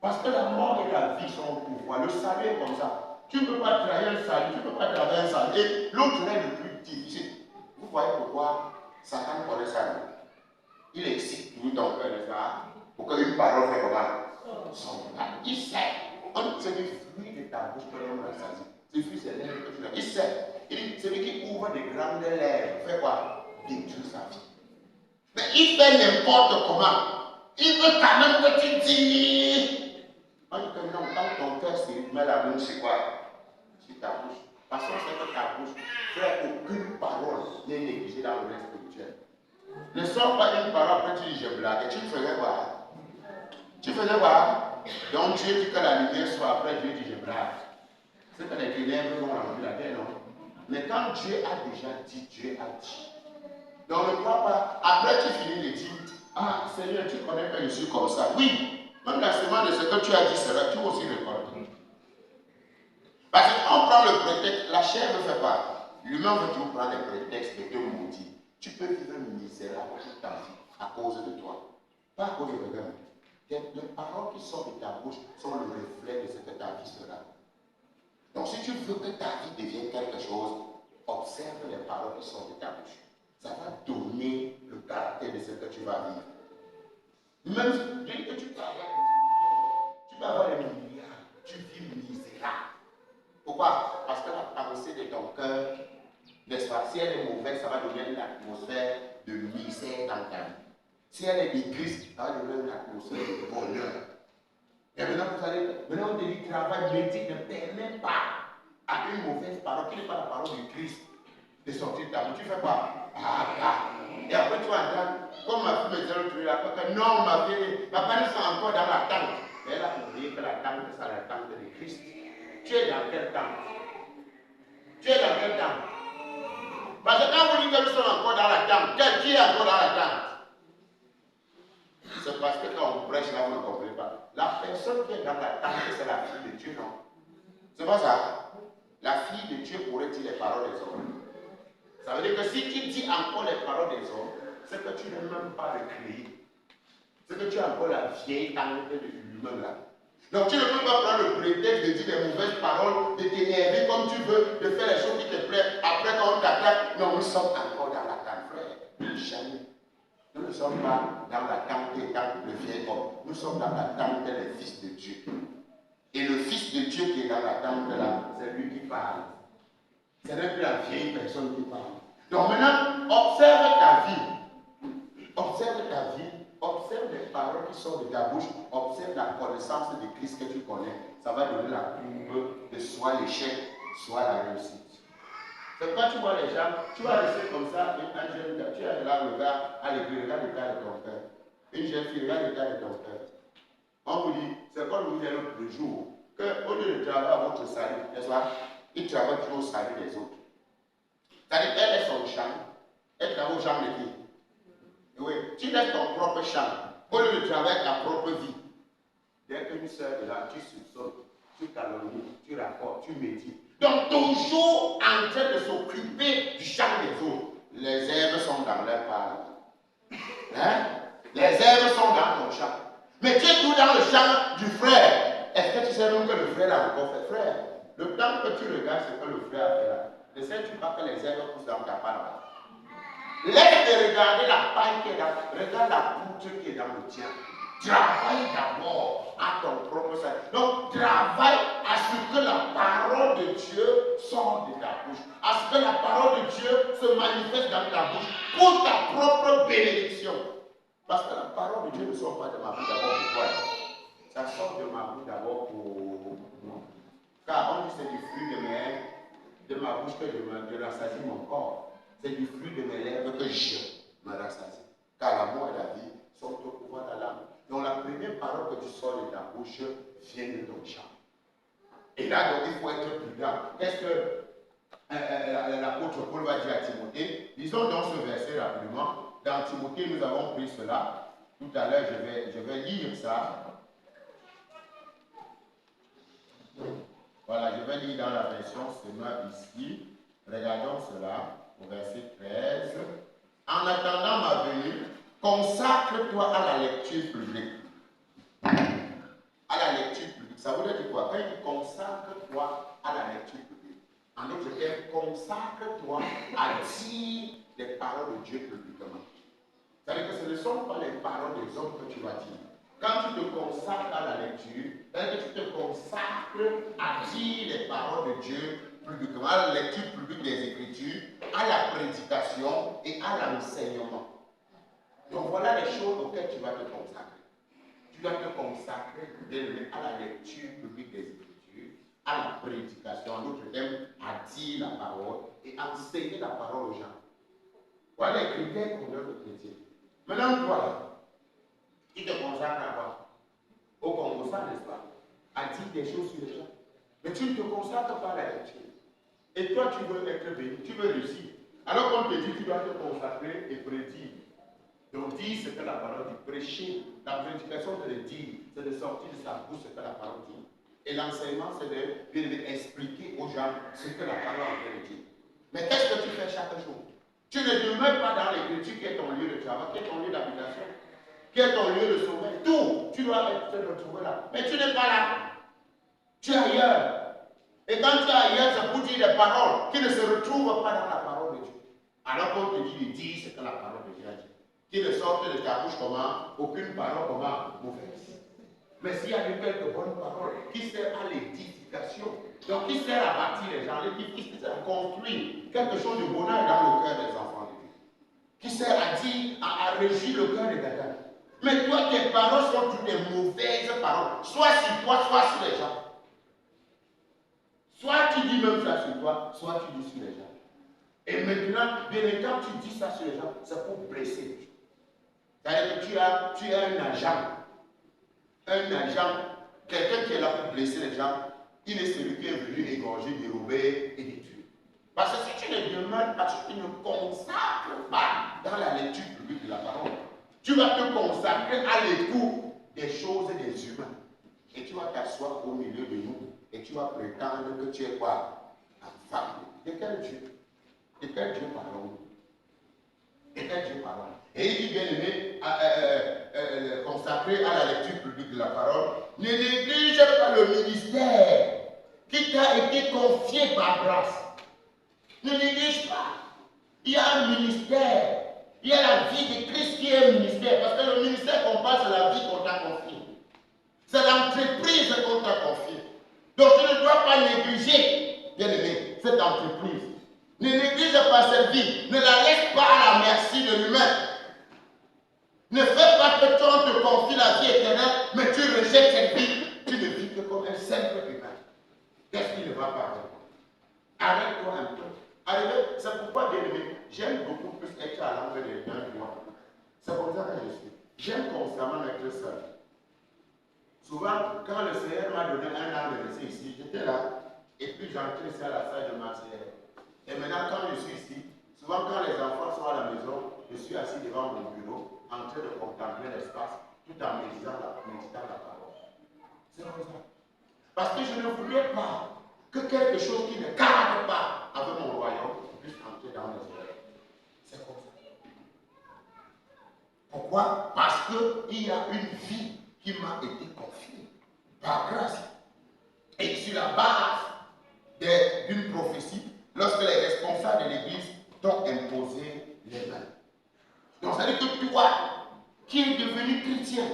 Parce que la mort et la vie sont au pouvoir. Le salut est comme ça. Tu ne peux pas trahir un salut, tu ne peux pas trahir un salut. Et l'autre est le plus difficile. Vous voyez pourquoi Satan connaît ça? Il excite tout ton cœur, n'est-ce pas? Pour qu'une parole fait comment? Son âme. Il sait. C'est le fruit de ta bouche que l'homme rassasie. Ce fruit, c'est l'air que tu as. Il sait. Il dit, celui qui ouvre des grandes lèvres, fait quoi? Détruire sa vie. Mais il fait n'importe comment. Il veut quand même que tu dis. On dit que non, quand ton cœur se met la bouche, c'est quoi? C'est ta bouche. Parce qu'on sait que ta bouche, frère, aucune parole n'est négligée dans le reste spirituel. Ne sors pas une parole, après tu dis je blague. Et tu faisais quoi? Tu faisais quoi? Donc Dieu dit que la lumière soit, après Dieu dit je blague. C'est que les ténèbres vont remplir la terre, non? Mais quand Dieu a déjà dit, Dieu a dit. Donc ne crois pas, après tu finis de dire, ah Seigneur, tu connais que je suis comme ça. Oui. Même la semence de ce que tu as dit sera, tu aussi récolter. Parce qu'on prend le prétexte, la chair ne fait pas. L'humain veut toujours prendre les prétextes et te maudire. Tu peux vivre misérable toute ta vie à cause de toi. Pas à cause de quelqu'un. Les paroles qui sortent de ta bouche sont le reflet de ce que ta vie sera. Donc si tu veux que ta vie devienne quelque chose, observe les paroles qui sortent de ta bouche. Ça va donner le caractère de ce que tu vas vivre. Même dès que tu peux avoir des millions, tu peux avoir des milliards, tu vis misérable. Pourquoi? Parce que la pensée de ton cœur, n'est-ce pas? Si elle est mauvaise, ça va donner une atmosphère de misère dans ta vie. Si elle est de Christ, ça va donner une atmosphère de bonheur. Et maintenant on te dit travail, médite, ne permet pas à une mauvaise parole, qui n'est pas la parole du Christ, de sortir de ta bouche. Tu fais quoi? Et après tu vas entendre, comme ma fille me disait l'autre jour, que non, ma fille, papa, nous sommes encore dans la tente. Et elle a oublié que la tente, c'est la tente de Christ. Tu es dans quelle tente? Tu es dans quelle tente? Parce que quand vous dites que nous sommes encore dans la tente, qui est encore dans la tente? C'est parce que quand on prêche là, vous ne comprenez pas. La personne qui est dans la tente, c'est la fille de Dieu, non? C'est pas ça? La fille de Dieu pourrait dire les paroles des hommes. Ça veut dire que si tu dis encore les paroles des hommes, c'est que tu n'es même pas le créé. C'est que tu as encore la vieille tente de l'humain là. Donc tu ne peux pas prendre le prétexte de dire des mauvaises paroles, de t'énerver comme tu veux, de faire les choses qui te plaisent. Après quand on t'attaque, non, nous sommes encore dans la tente, frère. Jamais. Nous ne sommes pas dans la tente le vieil homme. Nous sommes dans la tente des fils de Dieu. Et le fils de Dieu qui est dans la tente là, c'est lui qui parle. Ce n'est plus la vieille personne qui parle. Donc maintenant, observe ta vie. Observe ta vie. Observe les paroles qui sortent de ta bouche. Observe la connaissance de Christ que tu connais. Ça va donner la courbe de soit l'échec, soit la réussite. C'est quand tu vois les gens, tu vas rester comme ça, un jeune gars, tu es là, le gars à l'église, regarde le cas de ton père. Une jeune fille, regarde le cas de ton père. On vous dit, c'est comme vous dites l'autre jour, qu'au lieu de travailler à votre salut, n'est-ce pas, il travaille toujours au salut des autres. C'est-à-dire qu'elle est son champ, elle travaille au champ de qui? Oui, tu laisses ton propre champ, au lieu de travailler ta propre vie. Dès qu'une soeur est là, tu soupçonnes, tu calomnies, tu rapportes, tu médites. Donc toujours en train de s'occuper du champ des autres. Les herbes sont dans leur part. Hein? Les herbes sont dans ton champ. Mais tu es tout dans le champ du frère. Est-ce que tu sais même que le frère a encore fait? Frère, le temps que tu regardes ce que le frère a fait là, ne sais-tu pas que les herbes poussent dans ta part là? Laisse de regarder la paille qui est dans, regarde la poutre qui est dans le tien. Travaille d'abord à ton propre salut. Donc, travaille à ce que la parole de Dieu sorte de ta bouche. À ce que la parole de Dieu se manifeste dans ta bouche pour ta propre bénédiction. Parce que la parole de Dieu ne sort pas de ma bouche d'abord pour toi. ma bouche que je rassasie mon corps. C'est du fruit de mes lèvres que je me rassasie. Car la mort et la vie sont au pouvoir de l'âme. Donc la première parole que tu sors de ta bouche vient de ton champ. Et là, donc, il faut être prudent. Qu'est-ce que l'apôtre Paul va dire à Timothée? Lisons dans ce verset rapidement. Dans Timothée, nous avons pris cela. Tout à l'heure, je vais lire ça. Voilà, je vais lire dans la version seulement ici. Regardons cela au verset 13. En attendant ma venue, consacre-toi à la lecture publique. À la lecture publique. Ça veut dire quoi? Quand il dit consacre-toi à la lecture publique, en d'autres termes, consacre-toi à dire les paroles de Dieu publiquement. C'est-à-dire que ce ne sont pas les paroles des hommes que tu vas dire. Quand tu te consacres à la lecture, c'est-à-dire que tu te consacres à dire les paroles de Dieu publiquement, à la lecture publique des Écritures, à la prédication et à l'enseignement. Donc voilà les choses auxquelles tu vas te consacrer. Tu dois te consacrer à la lecture publique des Écritures, à la prédication, en d'autres termes, à dire la parole et à enseigner la parole aux gens. Voilà les critères qu'on donne aux chrétiens. Maintenant, toi, tu te consacres à quoi? Au Congo, ça, n'est-ce pas? À dire des choses sur les gens. Mais tu ne te consacres pas à la lecture. Et toi, tu veux être béni, tu veux réussir. Alors qu'on te dit, tu dois te consacrer et prédire. Donc, dire ce que la parole dit. Prêcher, la prédication, c'est de dire, c'est de sortir de sa bouche ce que la parole dit. Et l'enseignement, c'est d'expliquer aux gens ce que la parole a en train de dire. Mais qu'est-ce que tu fais chaque jour? Tu ne demeures pas dans l'écriture qui est ton lieu de travail, qui est ton lieu d'habitation, qui est ton lieu de sommeil. Tout, tu dois te retrouver là. Mais tu n'es pas là. Tu es ailleurs. Et quand tu es ailleurs, c'est pour dire des paroles qui ne se retrouvent pas dans la parole de Dieu. Alors qu'on te dit de dire ce que la parole de Dieu a dit. Qui ne sortent de ta bouche comment? Aucune parole comment? Mauvaise. Mais s'il y a eu quelques bonnes paroles qui servent à l'édification, donc qui sert à bâtir les gens, l'édifice qui sert à construire quelque chose de bonheur dans le cœur des enfants de Dieu, qui sert à dire, à régir le cœur des gars. Mais toi, tes paroles sont toutes des mauvaises paroles, soit sur toi, soit sur les gens. Soit tu dis même ça sur toi, soit tu dis sur les gens. Et maintenant, bien quand tu dis ça sur les gens, c'est pour blesser. C'est-à-dire que tu es un agent. Un agent, quelqu'un qui est là pour blesser les gens, il est celui qui est venu égorger, dérober et détruire. Parce que si tu ne demeures pas, si tu ne consacres pas dans la lecture publique de la parole, tu vas te consacrer à l'écoute des choses et des humains. Et tu vas t'asseoir au milieu de nous et tu vas prétendre que tu es quoi? Un femme. De quel Dieu? De quel Dieu parlons-nous? De quel Dieu parlons-nous? Et il dit bien aimé, consacré à la lecture publique de la parole, ne néglige pas le ministère qui t'a été confié par grâce. Ne néglige pas. Il y a un ministère. Il y a la vie de Christ qui est un ministère. Parce que le ministère qu'on passe, c'est la vie qu'on t'a confiée. C'est l'entreprise qu'on t'a confiée. Donc tu ne dois pas négliger, bien aimé, cette entreprise. Ne néglige pas cette vie. Ne la laisse pas à la merci de l'humain. Ne fais pas que toi on te confie la vie éternelle, mais tu rejettes cette vie. Tu ne vis que comme un simple humain. Qu'est-ce qui ne va pas avec toi? Arrête-toi un peu. C'est pourquoi, bien aimé, j'aime beaucoup plus être à l'angle des gens que moi. C'est comme ça que je suis. J'aime constamment être seul. Souvent, quand le Seigneur m'a donné un an de laisser ici, j'étais là, et puis j'entrais ici à la salle de matière. Et maintenant, quand je suis ici, souvent quand les enfants sont à la maison, je suis assis devant mon bureau, en train de contempler l'espace, tout en méditant la parole. C'est comme ça. Parce que je ne voulais pas que quelque chose qui ne cadre pas avec mon royaume puisse entrer dans mes oreilles. C'est comme ça. Pourquoi? Parce qu'il y a une vie qui m'a été confiée par grâce. Et sur la base d'une prophétie, lorsque les responsables de l'Église t'ont imposé les mains. Donc ça veut dire que toi, qui es devenu chrétien,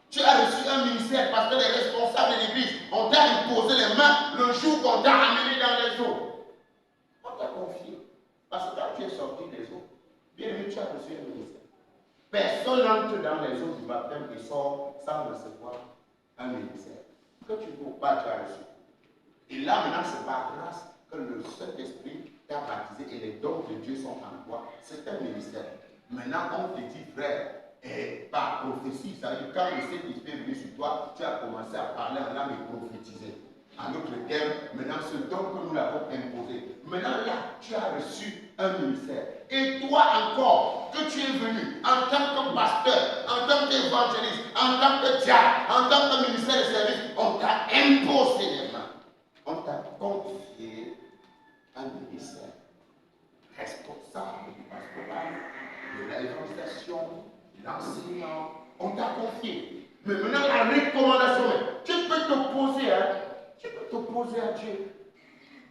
tu as reçu un ministère parce que les responsables de l'Église ont imposé les mains le jour qu'on t'a amené dans les eaux. On t'a confié. Parce que quand tu es sorti des eaux, bien vu, tu as reçu un ministère. Personne n'entre dans les eaux du baptême et sort sans recevoir un ministère. Que tu ne peux pas, tu as reçu. Et là, maintenant, c'est par grâce que le Saint-Esprit t'a baptisé et les dons de Dieu sont en toi, c'est un ministère. Maintenant, on te dit, frère, et par prophétie, ça veut dire quand le Saint-Esprit est venu sur toi, tu as commencé à parler en langue et prophétiser. En d'autres termes, maintenant, ce don que nous l'avons imposé. Maintenant, là, tu as reçu un ministère. Et toi encore, que tu es venu en tant que pasteur, en tant qu'évangéliste, en tant que diacre, en tant que ministère de service, on t'a imposé les mains. On t'a confié un ministère responsable du pastoral, de l'évangélisation, de l'enseignement. On t'a confié. Mais maintenant, la recommandation, tu peux t'opposer, hein? Tu peux t'opposer à Dieu.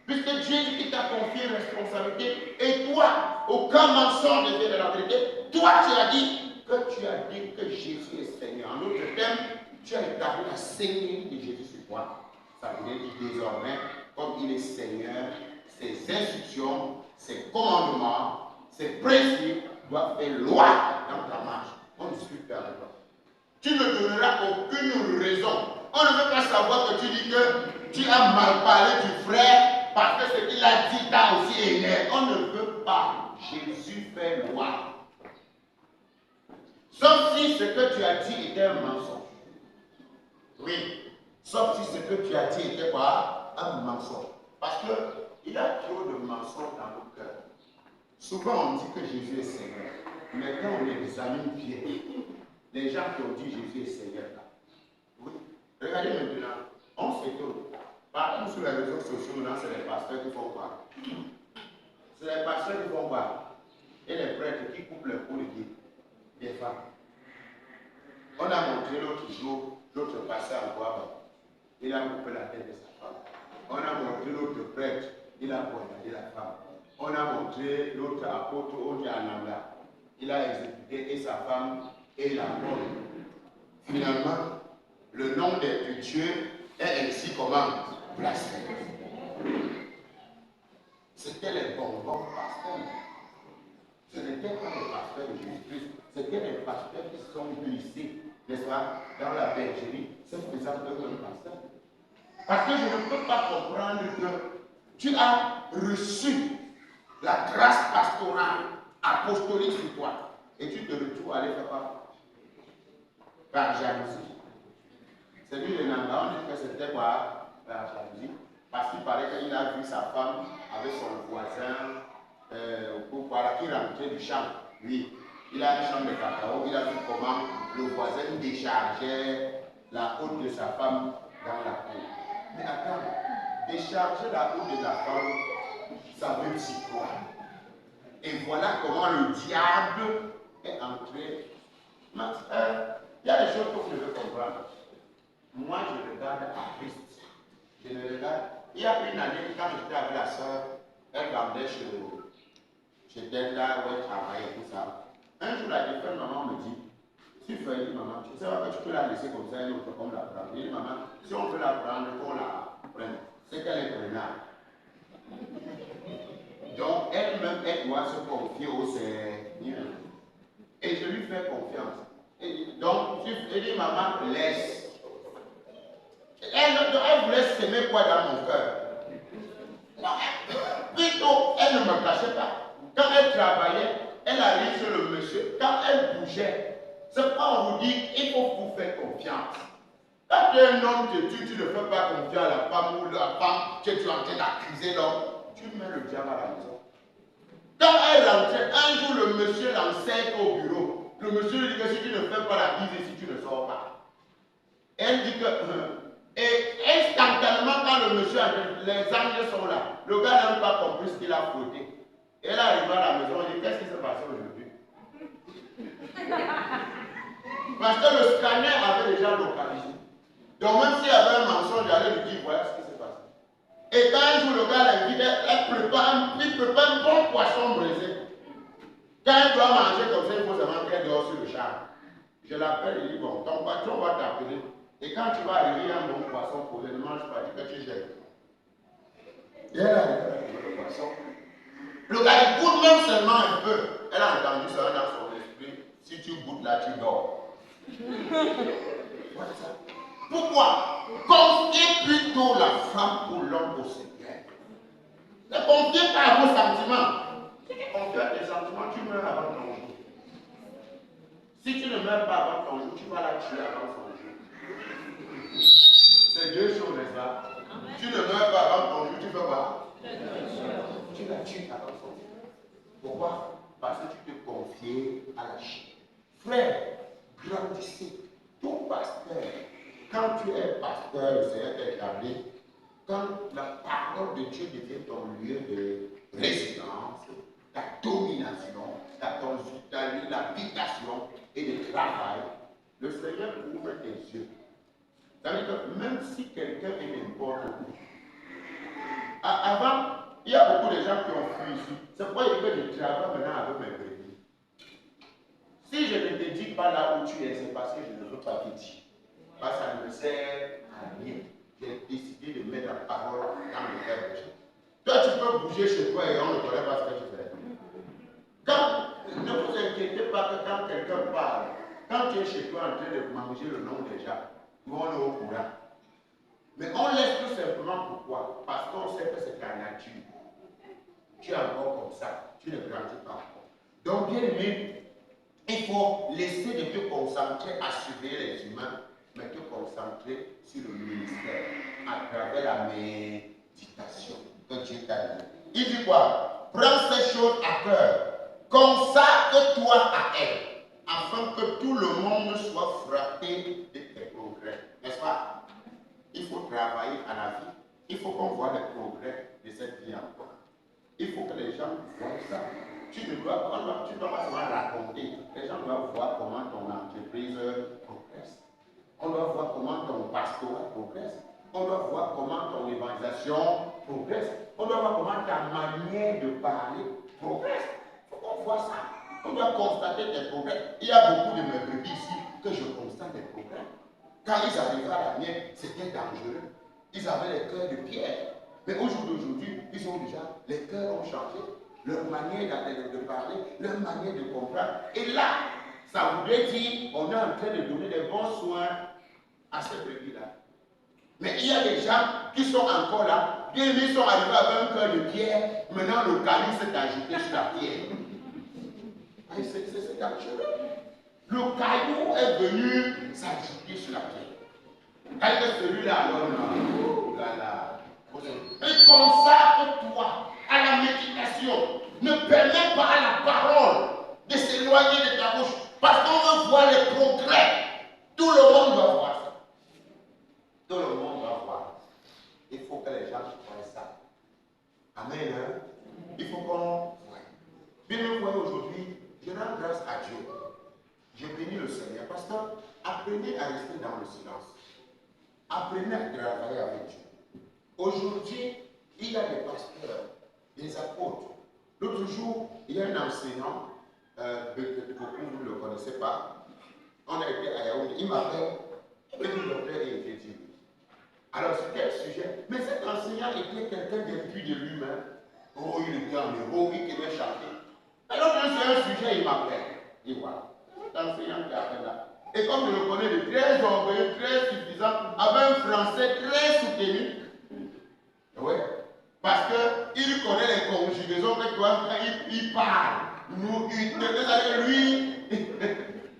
Puisque Dieu dit qu'il t'a confié une responsabilité, et toi, aucun mensonge ne vient de la vérité, toi tu as dit que Jésus est Seigneur. En d'autres termes, tu as établi la seigneurie de Jésus sur toi. Ça veut dire que désormais, comme il est Seigneur, ses instructions, ses commandements, ses principes doivent faire loi dans ta marche. On discute avec toi. Tu ne donneras aucune raison. On ne veut pas savoir que tu dis que tu as mal parlé du frère parce que ce qu'il a dit t'a aussi énervé. On ne veut pas. Jésus fait loi. Sauf si ce que tu as dit était un mensonge. Oui. Sauf si ce que tu as dit était quoi? Un mensonge. Parce qu'il y a trop de mensonges dans nos cœurs. Souvent on dit que Jésus est Seigneur. Mais quand on examine bien, les gens qui ont dit Jésus est Seigneur, là. Oui. Regardez maintenant, on s'étonne. Partout sur les réseaux sociaux, maintenant, c'est les pasteurs qui font quoi? C'est les pasteurs qui font quoi? Et les prêtres qui coupent les cous des femmes. On a montré l'autre jour, l'autre pasteur en bois, il a coupé la tête de sa femme. On a montré l'autre prêtre, il a poignardé la femme. On a montré l'autre apôtre, Ananda, il a exécuté et sa femme et la mort. Finalement, le nom de Dieu est ainsi comment? Blasphème. C'était les bonbons pasteurs. Ce n'était pas les pasteurs de Jésus-Christ, c'était les pasteurs qui sont glissés, n'est-ce pas, dans la bergerie. C'est faisant eux comme pasteurs. Parce que je ne peux pas comprendre que tu as reçu la grâce pastorale apostolique sur toi et tu te retrouves à aller faire quoi? Par jalousie. Celui de Nanga, on dit que c'était quoi? Par jalousie. Parce qu'il paraît qu'il a vu sa femme avec son voisin qui rentrait du champ. Oui, il a un champ de cacao, il a vu comment le voisin déchargeait la haute de sa femme dans la cour. Mais attends, décharger la haute de la femme, ça veut dire quoi? Et voilà comment le diable est entré. Il y a des choses que vous devez comprendre. Moi, je regarde à Christ. Je ne regarde. Il y a une année, quand j'étais avec la soeur, elle vendait chez Delta, où elle travaillait, tout ça. Un jour, la défunte maman me dit, si tu fais, maman, tu sais pas que tu peux la laisser comme ça, et l'autre comme la prendre. Je dis, maman, si on veut la prendre, qu'on la prenne. C'est qu'elle est prenable. Donc, elle-même, elle doit se confier au Seigneur. Et je lui fais confiance. Et donc, elle dit, maman, laisse. Elle voulait s'aimer quoi dans mon cœur? Plutôt, elle ne me cachait pas. Quand elle travaillait, elle arrive sur le monsieur. Quand elle bougeait, c'est pas on vous dit il faut vous faire confiance. Quand un homme te tue, tu ne fais pas confiance à la femme ou la femme que tu es en train d'accuser l'homme, tu mets le diable à la maison. Quand elle rentrait, un jour le monsieur l'enseigne au bureau. Le monsieur lui dit que si tu ne fais pas la bise ici, tu ne sors pas. Elle dit que. Et instantanément, quand le monsieur, les anges sont là, le gars n'a même pas compris ce qu'il a fauté. Et elle arrive à la maison, il dit qu'est-ce qui s'est passé aujourd'hui? Parce que le scanner avait déjà localisé. Donc même s'il y avait un mensonge, j'allais lui dire voilà ce qui s'est passé. Et quand un jour le gars l'invite, il prépare un bon poisson braisé. Quand elle doit manger comme ça, il faut seulement qu'elle dort sur le char. Je l'appelle, il dit bon, ton patron va t'appeler. Et quand tu vas arriver à un bon poisson pour ne mange pas, dis que tu jettes. Et elle a le poisson. Le gars il goûte même seulement un peu. Elle a entendu ça dans son esprit. Si tu goûtes là, tu dors. Voilà ça. Pourquoi? Confiez plutôt la femme ou l'homme au Seigneur. Ne confiez pas à vos sentiments. Si tu confies à tes sentiments, tu meurs avant ton jour. Si tu ne meurs pas avant ton jour, tu vas la tuer avant son jour. C'est deux choses, n'est-ce pas? Tu ne meurs pas avant ton jour, tu fais quoi? Tu la tues avant son jour. Pourquoi? Parce que tu te confies à la chair. Frère, grandissez. Tout pasteur, quand tu es pasteur, le Seigneur t'a établi, quand la parole de Dieu devient ton lieu de résidence, ta domination, l'habitation et le travail, le Seigneur ouvre tes yeux. Ça veut dire que même si quelqu'un est n'importe où, avant, il y a beaucoup de gens qui ont fui ici. C'est pourquoi il veut que je travaille maintenant avec mes brebis. Si je ne te dis pas là où tu es, c'est parce que je ne veux pas te dire. Parce que ça ne me sert à rien. J'ai décidé de mettre la parole dans le cœur des gens. Toi, tu peux bouger chez toi et on ne connaît pas ce que tu fais. Ne vous inquiétez pas que quand quelqu'un parle, quand tu es chez toi en train de manger le nom des gens, nous on est au courant. Mais on laisse tout simplement pourquoi? Parce qu'on sait que c'est ta nature. Tu es encore comme ça, tu ne grandis pas encore. Donc, bien aimé, il faut laisser de te concentrer à surveiller les humains, mais te concentrer sur le ministère à travers la méditation que Dieu t'a dit. Il dit quoi? Prends ces choses à cœur, consacre-toi à elles, afin que tout le monde soit frappé de tes progrès. N'est-ce pas? Il faut travailler à la vie. Il faut qu'on voit les progrès de cette vie en toi. Il faut que les gens voient ça. Tu ne dois pas, tu dois pas seulement raconter. Les gens doivent voir comment ton entreprise progresse. On doit voir comment ton pastorat progresse. On doit voir comment ton évangélisation progresse. On doit voir comment ta manière de parler progresse. Il faut qu'on voit ça. On doit constater des progrès. Il y a beaucoup de mes brebis ici que je constate des progrès. Quand ils arrivaient à la mienne, c'était dangereux. Ils avaient les cœurs de pierre. Mais au jour d'aujourd'hui, ils ont déjà, les cœurs ont changé. Leur manière de parler, leur manière de comprendre. Et là, ça voudrait dire qu'on est en train de donner des bons soins à ces brebis-là. Mais il y a des gens qui sont encore là. Bien, ils sont arrivés avec un cœur de pierre. Maintenant, le caillou s'est ajouté sur la pierre. C'est dangereux. Le caillou est venu s'ajouter sur la pierre. Quand que celui-là, alors, non. Là, là. Et consacre-toi à la méditation. Ne permets pas à la parole de s'éloigner de ta bouche. Parce qu'on veut voir les progrès. Tout le monde doit voir ça. Tout le monde doit voir. Il faut que les gens voient ça. Amen. Hein? Il faut qu'on voit. Bien me voyez aujourd'hui, je rends grâce à Dieu. Je bénis le Seigneur. Parce que apprenez à rester dans le silence. Apprenez à travailler avec Dieu. Aujourd'hui, il y a des pasteurs, des apôtres. L'autre jour, il y a un enseignant, beaucoup vous ne le connaissez pas. On a été à Yaoundé, il m'appelle, il dit docteur et il dit. Alors c'était un sujet, mais cet enseignant était quelqu'un d'impu de lui-même. Oh, il était en héros, il devait chanter. Alors c'est un sujet, il m'appelle. Il voit, cet enseignant qui appelle là. Et comme je le connais, de très orgueilleux, très suffisant, avec un français très soutenu. Oui, parce qu'il connaît les conjugaisons que toi, quand il parle, nous, lui,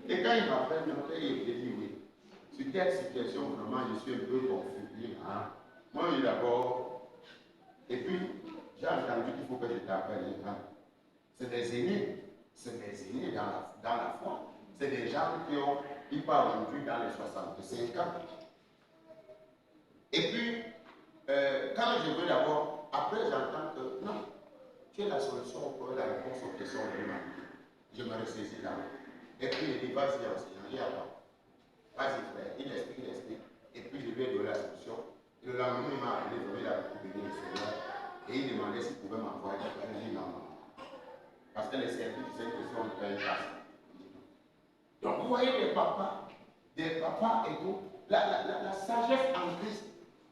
et quand il m'appelle, il dit oui. Sur quelle situation, vraiment, je suis un peu confus. Hein? Moi, il d'abord, et puis, j'ai entendu qu'il faut que je t'appelle. Hein? C'est des aînés, dans la foi. C'est des gens ils parlent aujourd'hui dans les 65 ans. Et puis, quand je veux d'abord, après j'entends que non, tu es la solution pour la réponse aux questions de l'humanité. Je me ressaisis là. Et puis il dit, vas-y enseignant, il y a pas. Vas-y frère, il explique. Et puis je lui ai donné la solution. Et le lendemain, il m'a appelé, il a béni le Seigneur. Et il demandait s'il pouvait m'envoyer. Je dis non. Parce que les services de cette question ne payent pas. Donc vous voyez des papas et tout, la sagesse en Christ.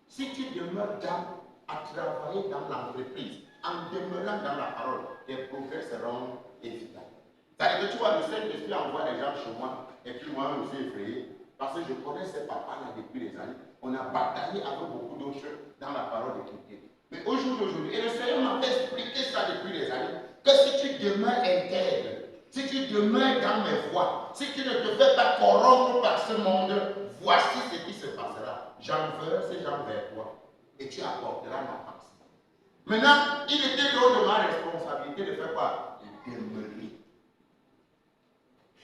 Si tu demeures à travailler dans l'entreprise, en demeurant dans la parole, tes progrès seront évidents. C'est-à-dire que tu vois, le Saint-Esprit envoie les gens chez moi, et puis moi, je me suis effrayé, parce que je connais ces papas-là depuis des années. On a bataillé avec beaucoup d'autres dans la parole de Christ. Mais au jour d'aujourd'hui, et le Seigneur m'a expliqué ça depuis des années, que si tu demeures intègre, si tu demeures dans mes voies, si tu ne te fais pas corrompre par ce monde, voici ce qui se passera. J'enverrai ces gens vers toi et tu apporteras ma pensée. Maintenant, il était lors de ma responsabilité de faire quoi? De demeurer.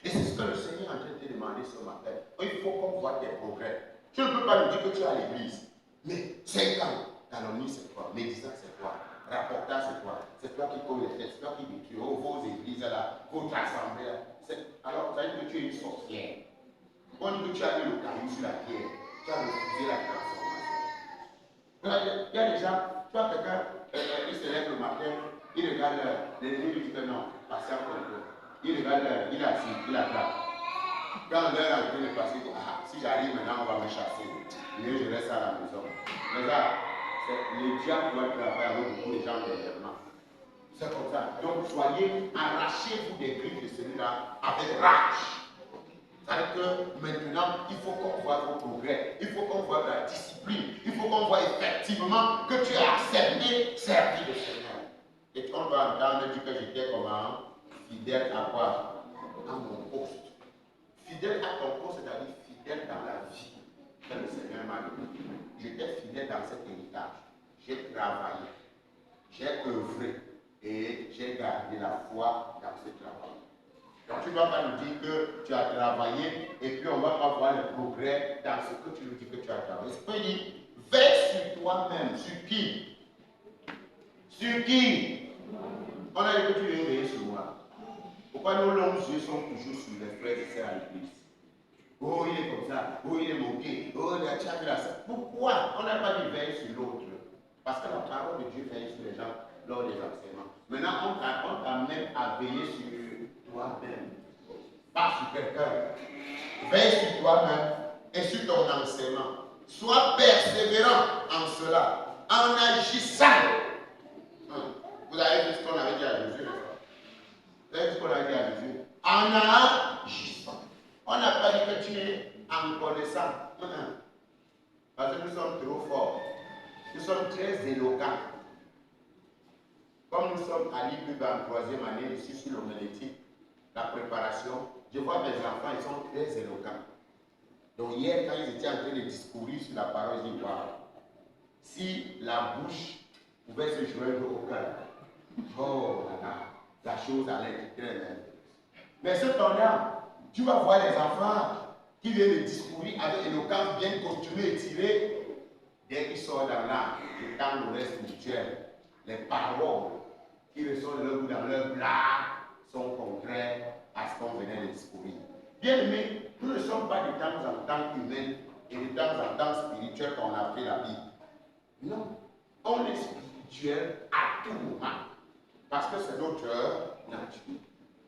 Et c'est ce que le Seigneur est en train de te demander ce matin. Il faut qu'on voit tes progrès. Tu ne peux pas nous dire que tu es à l'église. Mais 5 ans, calomnie c'est quoi? Médisant c'est quoi? Rapportage c'est quoi? C'est toi qui colle les têtes, c'est toi qui détruis vos églises là, votre assemblée là. Alors, ça veut dire que tu es une sorcière. On dit que tu as mis le caillou sur la pierre. Tu as refusé la transformation. Il y a des gens, tu vois quelqu'un, il se lève le matin, il regarde l'heure. L'ennemi lui dit que non, patient pour le temps. Il regarde l'heure, il est assis, il attrape. Quand l'heure est en train de passer, il dit, ah, si j'arrive maintenant, on va me chasser. Mieux, je reste à la maison. Mais là, le diable doit travailler avec beaucoup de gens dernièrement. C'est comme ça. Donc, soyez, arrachez-vous des griffes de celui-là avec rage. C'est-à-dire que maintenant, il faut qu'on voit vos progrès, il faut qu'on voit la discipline, il faut qu'on voit effectivement que tu as accepté servir le Seigneur. Et on va entendre dire que j'étais comment? Fidèle à quoi? À mon poste. Fidèle à ton poste, c'est-à-dire fidèle dans la vie que le Seigneur m'a donnée. J'étais fidèle dans cet héritage. J'ai travaillé, j'ai œuvré et j'ai gardé la foi dans ce travail. Donc tu ne dois pas nous dire que tu as travaillé et puis on ne va pas voir le progrès dans ce que tu nous dis que tu as travaillé. C'est qu'il dit, veille sur toi-même. Sur qui? Sur qui? On a dit que tu veux veiller sur moi. Pourquoi nos longs yeux sont toujours sur les frères et sœurs à l'église? Oh, il est comme ça. Oh, il est moqué. Oh, il a tchavé là. Pourquoi? On n'a pas dit veille sur l'autre. Parce que la parole de Dieu veille sur les gens lors des enseignements. Maintenant, on t'amène à veiller sur toi-même, pas sur quelqu'un. Veille sur toi-même et sur ton enseignement. Sois persévérant en cela, en agissant. Vous avez vu ce qu'on avait dit à Jésus, n'est-ce pas? Vous avez vu ce qu'on avait dit à Jésus? En agissant. On n'a pas dit que tu es en connaissant. Parce que nous sommes trop forts. Nous sommes très éloquents. Comme nous sommes à l'IPUB en 3e année, ici sur l'homélétique, la préparation, je vois mes enfants, ils sont très éloquents. Donc hier, quand ils étaient en train de discourir sur la parole, ils disent, waouh, si la bouche pouvait se joindre au cœur, oh là là, la chose allait être très belle. Mais cependant, tu vas voir les enfants qui viennent de discourir avec éloquence bien costumée et tirée. Dès qu'ils sortent dans l'âme, le temps l'oreille spirituelle, les paroles qui ressortent de leur goût dans leur plat sont contraires à ce qu'on venait de discourir. Bien aimé, nous ne sommes pas de temps en temps humains et de temps en temps spirituels quand on a pris la Bible. Non, on est spirituel à tout moment parce que c'est notre nature.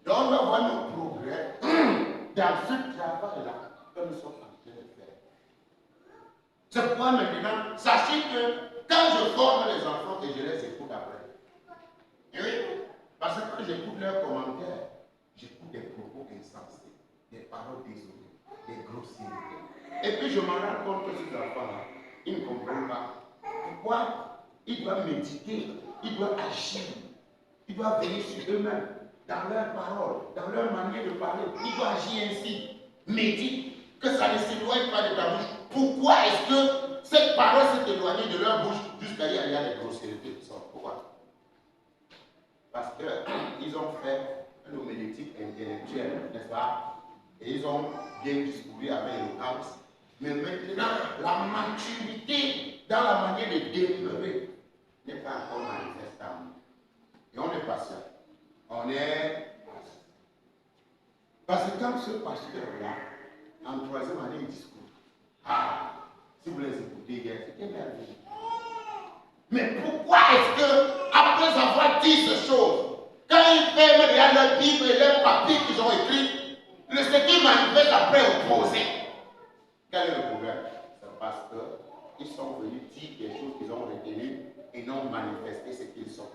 Donc on va voir nos progrès dans ce travail-là que nous sommes en train de faire. C'est pourquoi maintenant, sachez que quand je forme les enfants et je les écoute après, et oui, parce que quand j'écoute leurs commentaires, j'écoute des propos insensés, des paroles désolées, des grossièretés. Et puis je m'en rends compte que ces enfants-là, ils ne comprennent pas. Pourquoi ils doivent méditer, ils doivent agir, ils doivent veiller sur eux-mêmes, dans leurs paroles, dans leur manière de parler. Ils doivent agir ainsi. Médite, que ça ne s'éloigne pas de ta bouche. Pourquoi est-ce que cette parole s'est éloignée de leur bouche jusqu'à y aller des grossièretés qui sortent? Pourquoi? Parce qu'ils ont fait un homélétique intellectuel, n'est-ce pas? Et ils ont bien discouru avec éloquence. Mais maintenant, la maturité dans la manière de demeurer n'est pas encore manifestée en nous. Et on est patient. On est patient. Parce que quand ce pasteur-là, en 3e année, il discourt. Ah, si vous les écoutez, c'était merveilleux. Mais pourquoi est-ce que, après avoir dit ces choses, quand ils ferment derrière leur Bible et leurs papiers qu'ils ont écrits, ce qui manifeste après opposé? Quel est le problème? C'est parce qu'ils sont venus dire des choses qu'ils ont retenues et non manifester ce qu'ils sont.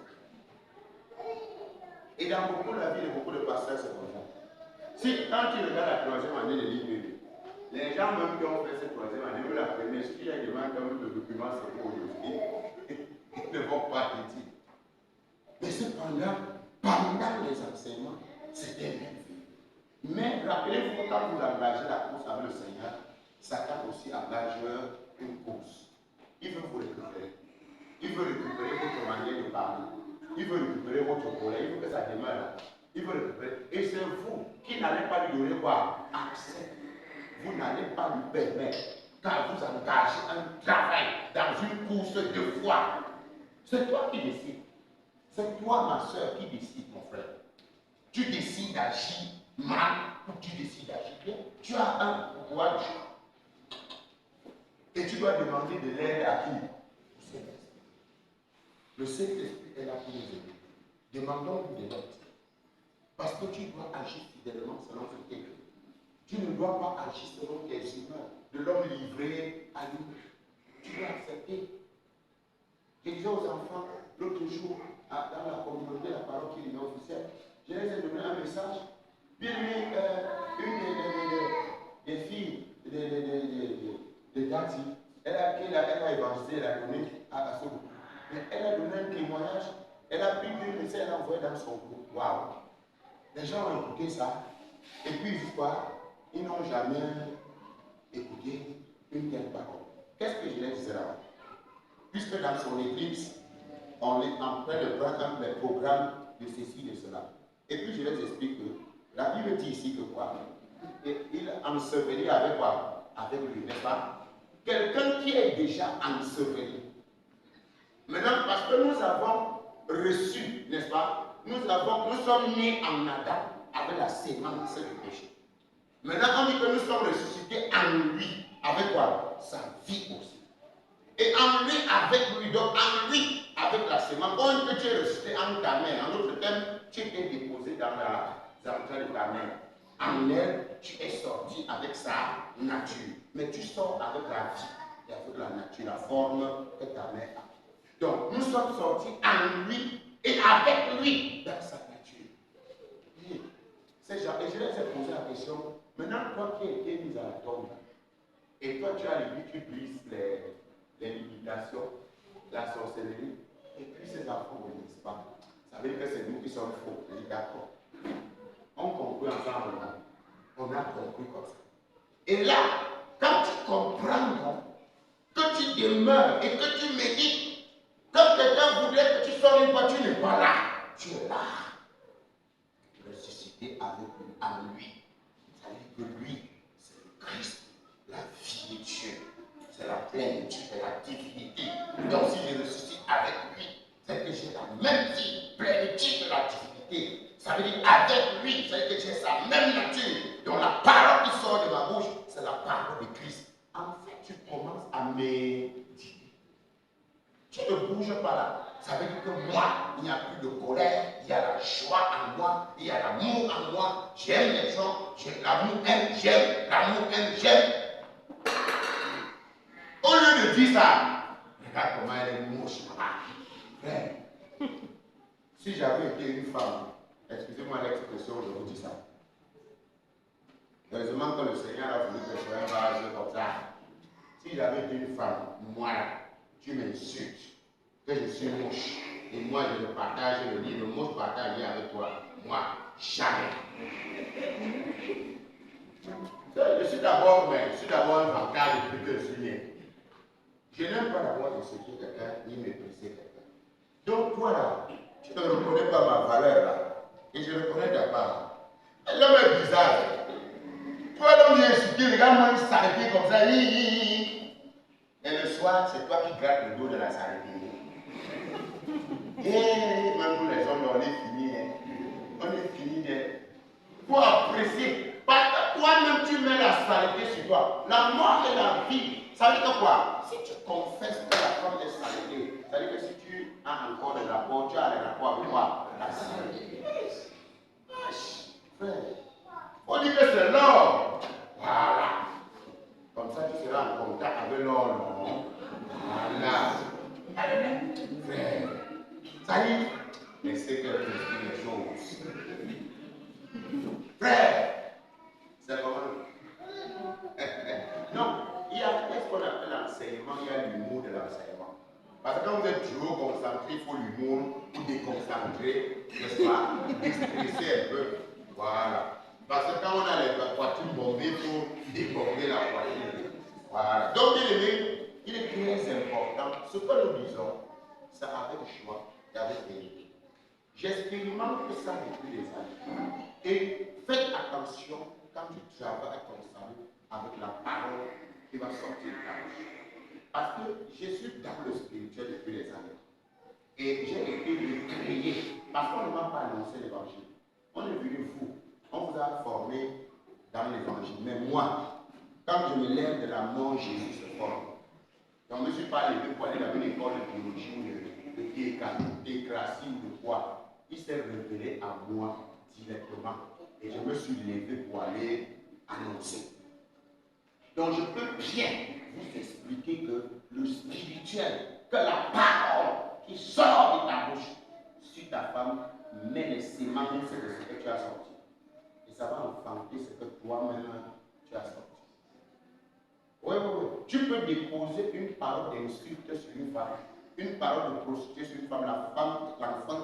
Et dans beaucoup de la vie de beaucoup de pasteurs, c'est comme ça. Si quand tu regardes la 3e année de l'IPB, les gens même qui ont fait cette 3e année, ou la première, si tu les demandes comme le document c'est pour aujourd'hui, ils ne vont pendant les enseignements, c'était merveilleux. Mais rappelez-vous que quand vous engagez la course avec le Seigneur, Satan aussi engage une course. Il veut vous récupérer. Il veut récupérer votre manière de parler. Il veut récupérer votre colère. Il veut que ça demeure là. Il veut récupérer. Et c'est vous qui n'allez pas lui donner quoi? Accès. Vous n'allez pas lui permettre. Car vous engagez un travail dans une course de foi. C'est toi qui décides. C'est toi, ma soeur, qui décide, mon frère. Tu décides d'agir mal ou tu décides d'agir bien. Tu as un pouvoir de choix. Et tu dois demander de l'aide à qui? Au Saint-Esprit. Le Saint-Esprit est là pour nous aider. Demandons-lui de l'aide. Parce que tu dois agir fidèlement selon ce qu'il écrit. Tu ne dois pas agir selon tes humeurs, de l'homme livré à lui. Tu dois accepter. Je disais aux enfants l'autre jour, dans la communauté, la parole qui est officielle, je les ai donné un message. Bien, une des filles de Dati, elle a évangélisé, elle a donné à son groupe. Mais elle a donné un témoignage, elle a pris 2 messages, elle a envoyé dans son groupe. Waouh! Les gens ont écouté ça. Et puis, ils n'ont jamais écouté une telle parole. Qu'est-ce que je leur disais là? Puisque dans son église, on est en train de prendre un programme de ceci, de cela. Et puis je les explique que la Bible dit ici que quoi? Il enseveli avec quoi? Avec lui, n'est-ce pas? Quelqu'un qui est déjà enseveli. Maintenant, parce que nous avons reçu, n'est-ce pas? Nous sommes nés en Adam avec la sémence du péché. Maintenant, on dit que nous sommes ressuscités en lui. Avec quoi? Sa vie aussi. Et en lui, avec lui, donc en lui, avec la sémence, on peut te ressusciter en ta mère. En d'autres termes, tu étais déposé dans la entrailles de ta mère. En elle, tu es sorti avec sa nature. Mais tu sors avec la vie et avec la nature, la forme que ta mère a. Donc, nous sommes sortis en lui et avec lui dans sa nature. Et je les ai posé la question. Maintenant, toi qui as été mis à la tombe, et toi tu as les tu brises les limitations, la sorcellerie, et puis ces enfants ne connaissent pas. Ça veut dire que c'est nous qui sommes faux. Je dis d'accord. On comprend ensemble. On a compris comme ça. Et là, quand tu comprends que tu demeures et que tu médites, quand quelqu'un voudrait que tu sors une fois, tu n'es pas là. Tu es là. Ressuscité avec lui, en lui. Ça veut dire que lui, c'est le Christ, la vie de Dieu. C'est la plénitude de la divinité. Donc si je ressuscite avec lui, c'est que j'ai la même vie, plénitude de la divinité. Ça veut dire avec lui, c'est que j'ai sa même nature. Donc la parole qui sort de ma bouche, c'est la parole de Christ. En fait, tu commences à méditer. Tu ne bouges pas là. Ça veut dire que moi, il n'y a plus de colère, il y a la joie en moi, il y a l'amour en moi. J'aime les gens, l'amour aime, j'aime, l'amour aime, j'aime. Au lieu de dire ça, regarde comment elle est moche. Frère, si j'avais été une femme, excusez-moi l'expression, je vous dis ça. Heureusement que le Seigneur a voulu que je sois un vase comme ça. Si j'avais été une femme, moi là, tu m'insultes, que je suis moche, et moi je le partage, je le dis, le moche partagé avec toi, moi, jamais. Je suis d'abord un vancard depuis que je suis né. Je n'aime pas d'abord insulter quelqu'un ni mépriser quelqu'un. Donc toi là, tu ne reconnais pas ma valeur là. Et je reconnais ta part. L'homme est bizarre. Toi l'homme vient insulter, regarde-moi une saleté comme ça. Et le soir, c'est toi qui grattes le dos de la saleté. Et même nous les hommes, on est finis. On est finis. Il faut apprécier. Parce que toi-même, tu mets la saleté sur toi. La mort et la vie. Ça veut dire quoi? Si tu confesses que la femme est saleté, ça veut dire que si tu as encore des rapports, tu as des rapports avec quoi? La saleté. Frère, on dit que c'est l'or. Voilà. Comme ça, tu seras en contact avec l'or, non? Voilà. Frère, ça y est, laissez que je explique les choses. Frère, c'est comment? Non, il y a ce qu'on appelle l'enseignement, il y a l'humour de l'enseignement. Parce que quand vous êtes toujours concentré, il faut l'humour pour déconcentrer, n'est-ce pas? Déstresser un peu. Voilà. Parce que quand on a les poitrines bombées, il faut débomber la poitrine. Voilà. Donc, bien aimé, il est très important. Ce que nous disons, c'est avec joie et avec vérité. J'expérimente ça depuis des années. Et faites attention quand tu travailles ton salut avec la parole qui va sortir de ta bouche. Parce que je suis dans le spirituel depuis des années. Et j'ai été recréé. Parce qu'on ne m'a pas annoncé l'évangile. On est venu vous. On vous a formé dans l'évangile. Mais moi, quand je me lève de la mort, Jésus se forme. Donc, je ne me suis pas levé pour aller dans une école de théologie ou de décratie ou de quoi. Il s'est révélé à moi directement. Et je me suis levé pour aller annoncer. Donc, je peux bien vous expliquer que le spirituel, que la parole qui sort de ta bouche sur ta femme met les séments de ce que tu as sorti. Et ça va enfanter ce que toi-même tu as sorti. Oui. Tu peux déposer une parole d'insulte sur une femme, une parole de prostituée sur une femme, l'enfant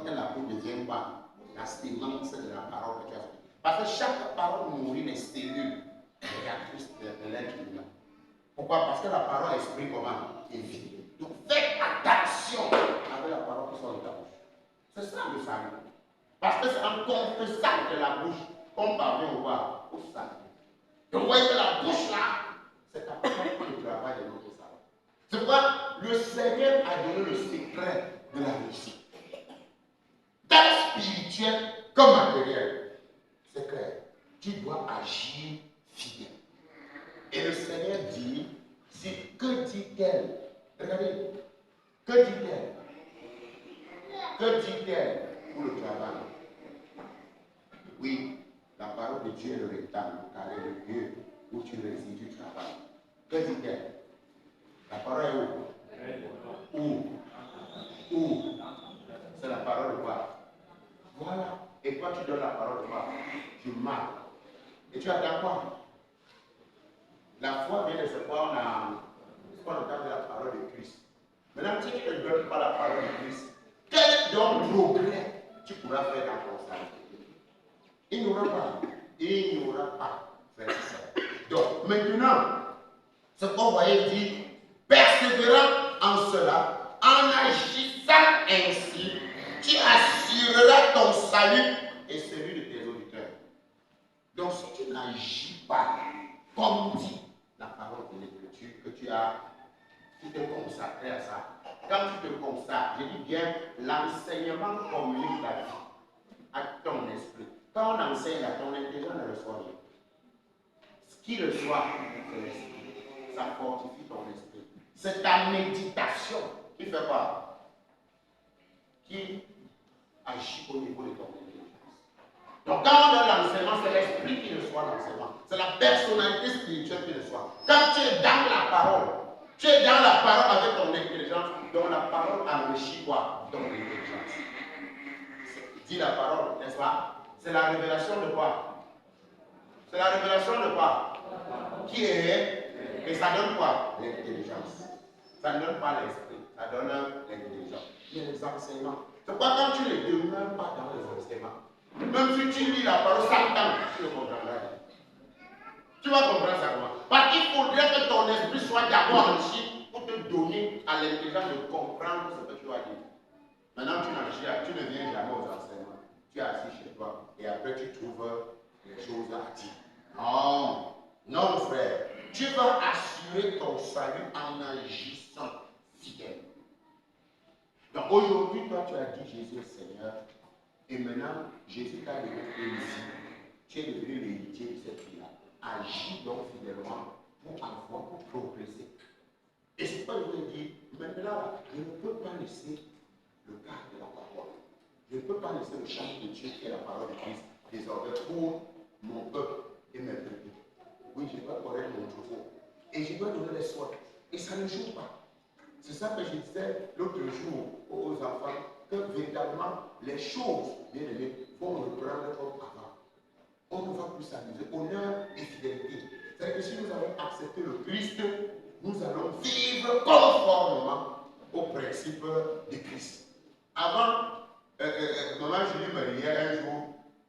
qu'elle a ne devient pas la sémence de la parole que tu as sortie. Parce que chaque parole nourrit les cellules créatrices de l'être humain. Pourquoi? Parce que la parole exprime comment? Est vie. Donc faites attention avec la parole qui sort de ta bouche. C'est ça le salut. Parce que c'est en confessant de la bouche qu'on parvient au salut. Donc vous voyez que la bouche là, c'est à peu près le travail de notre salut. C'est pourquoi le Seigneur a donné le secret de la réussite. Tant spirituel comme matériel. C'est clair. Tu dois agir fidèle. Et le Seigneur dit, que dit-elle? Regardez, que dit-elle? Que dit-elle pour le travail? Oui, la parole de Dieu est le rectangle, carré le lieu où tu résides, tu travailles. Que dit-elle? La parole est où? Où? C'est la parole de quoi? Voilà. Et toi, tu donnes la parole de quoi? Tu marques. Et tu attends quoi? La foi vient de ce qu'on entend de la parole de Christ. Maintenant, si tu ne donnes pas la parole de Christ, quel donc progrès tu pourras faire dans ton salut? Il n'y aura pas. Il n'y aura pas. Donc, maintenant, ce qu'on voyait dire, persévérant en cela, en agissant ainsi, tu assureras ton salut et celui de tes auditeurs. Donc, si tu n'agis pas comme dit la parole de l'Écriture, que tu te consacres à ça. Quand tu te consacres, je dis bien, l'enseignement communique la vie à ton esprit. Quand on enseigne à ton intelligence, ne reçoit rien. Ce qui reçoit, c'est l'esprit. Ça fortifie ton esprit. C'est ta méditation qui fait quoi? Qui agit au niveau de ton intelligence. Donc quand on donne l'enseignement, c'est l'esprit qui reçoit l'enseignement. C'est la personnalité spirituelle qui reçoit. Quand tu es dans la parole, tu es dans la parole avec ton intelligence, donc la parole enrichit quoi? Ton intelligence. Dis la parole, n'est-ce pas? C'est la révélation de quoi? C'est la révélation de quoi? Qui est? Et ça donne quoi? L'intelligence. Ça ne donne pas l'esprit, ça donne l'intelligence. Mais les enseignements. C'est pourquoi quand tu ne demeures pas dans les enseignements, même si tu lis la parole 100 ans, tu le comprendras. Tu vas comprendre ça comment? Parce qu'il faudrait que ton esprit soit d'abord enrichi pour te donner à l'intelligence de comprendre ce que tu as dit. Maintenant, tu ne viens jamais aux enseignements. Tu es assis chez toi et après tu trouves les choses à dire. Non, non, frère. Tu vas assurer ton salut en agissant fidèle. Donc aujourd'hui, toi, tu as dit Jésus est Seigneur. Et maintenant, Jésus t'a donné l'évangile. Tu es devenu l'héritier de cette vie-là. Agis donc fidèlement pour avoir, pour progresser. Et c'est pas je veux dire, maintenant, je ne peux pas laisser le cadre de la parole. Je ne peux pas laisser le champ de Dieu qui est la parole de Christ désormais pour mon peuple et mes peuples. Oui, je dois connaître mon troupeau. Et je dois donner les soins. Et ça ne joue pas. C'est ça que je disais l'autre jour aux enfants, que véritablement les choses, bien aimés, vont reprendre comme avant. On ne va plus s'amuser. Honneur et fidélité. C'est-à-dire que si nous avons accepté le Christ, nous allons vivre conformément au principe de Christ. Avant, maman Julie me riait un jour,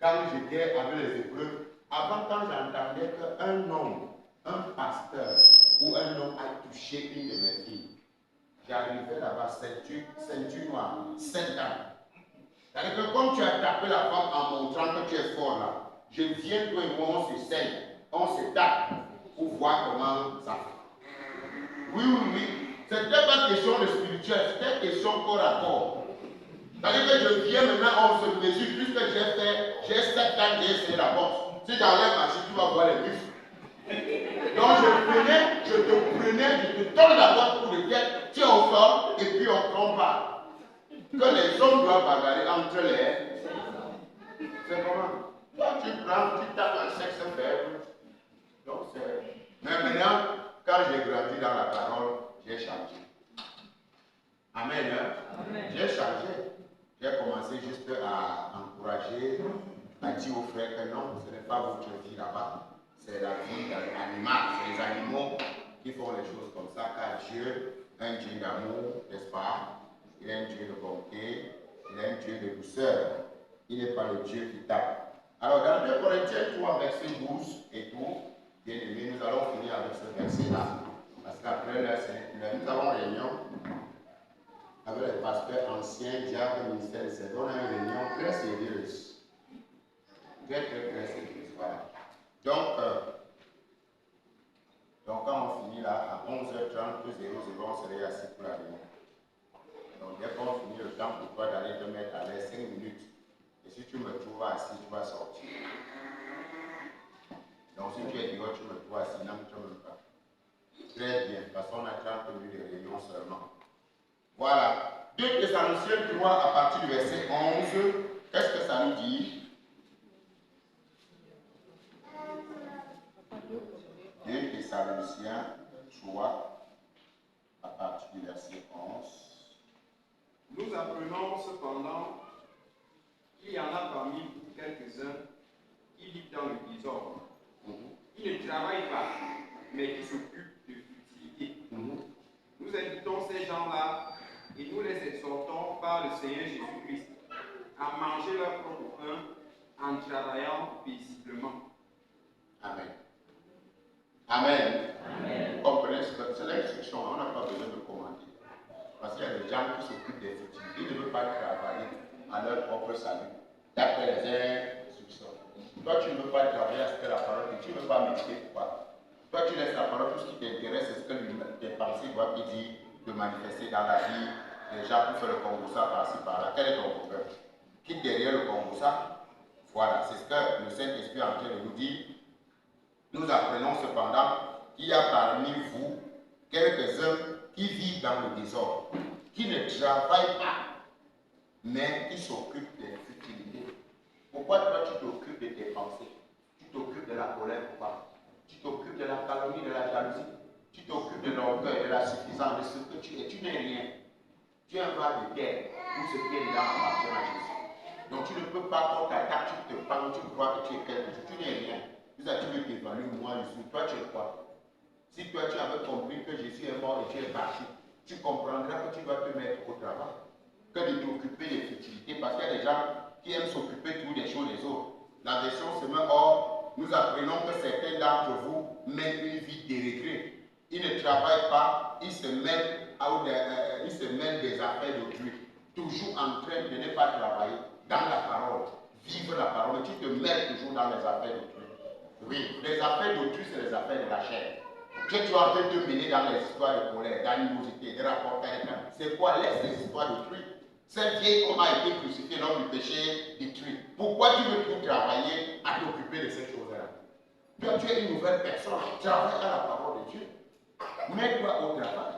quand j'étais avec les épreuves, avant quand j'entendais qu'un homme, un pasteur ou un homme a touché une de mes filles, j'arrivais là-bas, ceinture noire, 7 ans. C'est-à-dire que comme tu as tapé la femme en montrant que tu es fort là, je viens, toi et moi, on se saigne, on se tape pour voir comment ça fait. Oui, oui, oui. C'était pas question de spirituel, c'était question corps à corps. C'est-à-dire que je viens maintenant, on se mesure, puisque j'ai 7 ans, j'ai essayé la boxe. Si j'enlève ma chute, tu vas voir les muscles. Donc je te prenais, je te donne la boîte pour le tête, tu es au sol, et puis on combat. Que les hommes doivent bagarrer entre les... C'est comment? Toi, tu prends, tu tapes un sexe faible. Donc c'est... Mais maintenant, quand j'ai grandi dans la parole, j'ai changé. Amen. Hein? Amen. J'ai changé. J'ai commencé juste à encourager, à dire aux frères que non, ce n'est pas votre vie là-bas. C'est la vie animale. C'est les animaux qui font les choses comme ça, car Dieu est un Dieu d'amour, n'est-ce pas? Il est un Dieu de bonté, il est un Dieu de douceur. Il n'est pas le Dieu qui tape. Alors, dans 2 Corinthiens 3, verset 12 et tout, bien aimé, nous allons finir avec ce verset-là. Parce qu'après, nous avons réunion avec les pasteurs anciens, diacres, ministères, etc. On a une réunion très sérieuse. Très sérieuse. Voilà. Donc, quand on finit là, à 11h30, 00, on serait assis pour la réunion. Donc, dès qu'on finit le temps pour toi d'aller te mettre à l'aise 5 minutes, et si tu me trouves assis, tu vas sortir. Donc, si tu es dehors, tu me trouves assis, non, tu ne me pas. Très bien, parce qu'on a 30 minutes de réunion seulement. Voilà. 2 Thessaloniciens 3, à partir du verset 11, qu'est-ce que ça nous dit? 2 Thessaloniciens 3, à partir du verset 11. Nous apprenons cependant qu'il y en a parmi vous quelques-uns qui vivent dans le désordre, qui ne travaillent pas, mais qui s'occupent de futilité. Nous invitons ces gens-là et nous les exhortons par le Seigneur Jésus-Christ à manger leur propre pain en travaillant paisiblement. Amen. Amen. Vous comprenez ce que c'est l'instruction, on n'a pas besoin de commenter. Parce qu'il y a des gens qui s'occupent des futilités, ils ne veulent pas travailler à leur propre salut. D'après les instructions. Toi, tu ne veux pas travailler à ce que la parole dit, tu ne veux pas méditer pourquoi. Toi, tu laisses la parole, tout ce qui t'intéresse, c'est ce que tes pensées doivent te dire, de manifester dans la vie. Les gens pour faire le Congo-ça par-ci, par-là. Quel est ton problème? Quitte derrière le Congo-ça. Voilà, c'est ce que le Saint-Esprit est en train de nous dire. Nous apprenons cependant qu'il y a parmi vous quelques-uns qui vivent dans le désordre, qui ne travaillent pas, mais qui s'occupent des futilités. Pourquoi toi tu t'occupes de tes pensées? Tu t'occupes de la colère, pourquoi? Tu t'occupes de la calomnie, de la jalousie. Tu t'occupes de l'orgueil, de la suffisance, de ce que tu es. Tu n'es rien. Tu es un vas de terre. Tout ce qui est dedans appartient à Jésus. Donc tu ne peux pas, quand tu attaques, tu te prends, tu crois que tu es quelque chose. Tu n'es rien. Tu veux t'évaluer, moi je suis. Toi tu es quoi? Si toi tu avais compris que Jésus est mort et tu es parti, tu comprendras que tu dois te mettre au travail. Que de t'occuper des futilités. Parce qu'il y a des gens qui aiment s'occuper tout des choses des autres. La version se met hors. Nous apprenons que certains d'entre vous mènent une vie déréglée. Ils ne travaillent pas, ils se mêlent des affaires d'autrui. Toujours en train de ne pas travailler dans la parole. Vivre la parole. Mais tu te mêles toujours dans les affaires d'autrui. Oui, les affaires d'autrui, c'est les affaires de la chair. Tu es en train de te mêler dans les histoires de colère, d'animosité, de rapports. C'est quoi? Laisse les histoires d'autrui. Cette vieille homme a été crucifié, l'homme du péché détruit. Pourquoi tu veux tout travailler à t'occuper de ces choses-là? Toi, tu es une nouvelle personne. Travaille à la parole de Dieu. Mets-toi au travail.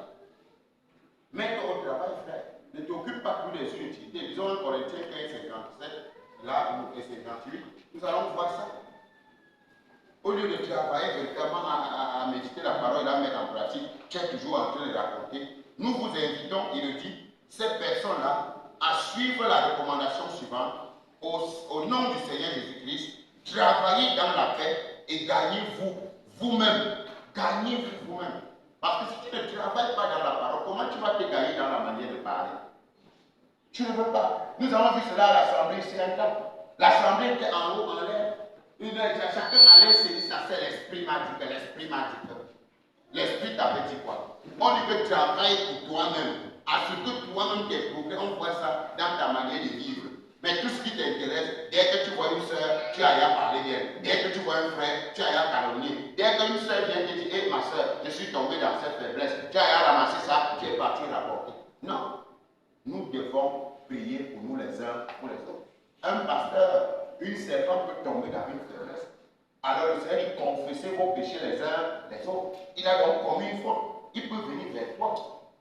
Mets-toi au travail, frère. Ne t'occupe pas plus des inutilités. Disons 1 Corinthiens 15, 57, là et 58. Nous allons voir ça. Au lieu de travailler véritablement à méditer la parole et à mettre en pratique, tu es toujours en train de raconter. Nous vous invitons, il dit, ces personnes-là, à suivre la recommandation suivante. Au nom du Seigneur Jésus-Christ, travaillez dans la paix et gagnez-vous vous-même. Gagnez-vous vous-même. Parce que si tu ne travailles pas dans la parole, comment tu vas te gagner dans la manière Tu ne veux pas. Nous avons vu cela à l'Assemblée ici un temps. L'Assemblée était en haut, en l'air. Chacun allait saisir ça, c'est l'esprit m'a dit que l'esprit m'a dit que. L'esprit t'avait dit quoi? On dit que travaille pour toi-même. À ce que toi-même tes progrès, on voit ça dans ta manière de vivre. Mais tout ce qui t'intéresse, dès que tu vois une soeur, tu as à parler d'elle. Dès que tu vois un frère, tu as à calomnier. Dès qu'une soeur vient te dire, hé ma soeur, je suis tombé dans cette faiblesse, tu as à ramasser ça, tu es parti rapporter. Non. Nous devons prier pour nous les uns pour les autres. Un pasteur, une servante peut tomber dans une faiblesse. Alors le Seigneur dit, confessez vos péchés les uns les autres. Il a donc commis une faute. Il peut venir vers toi.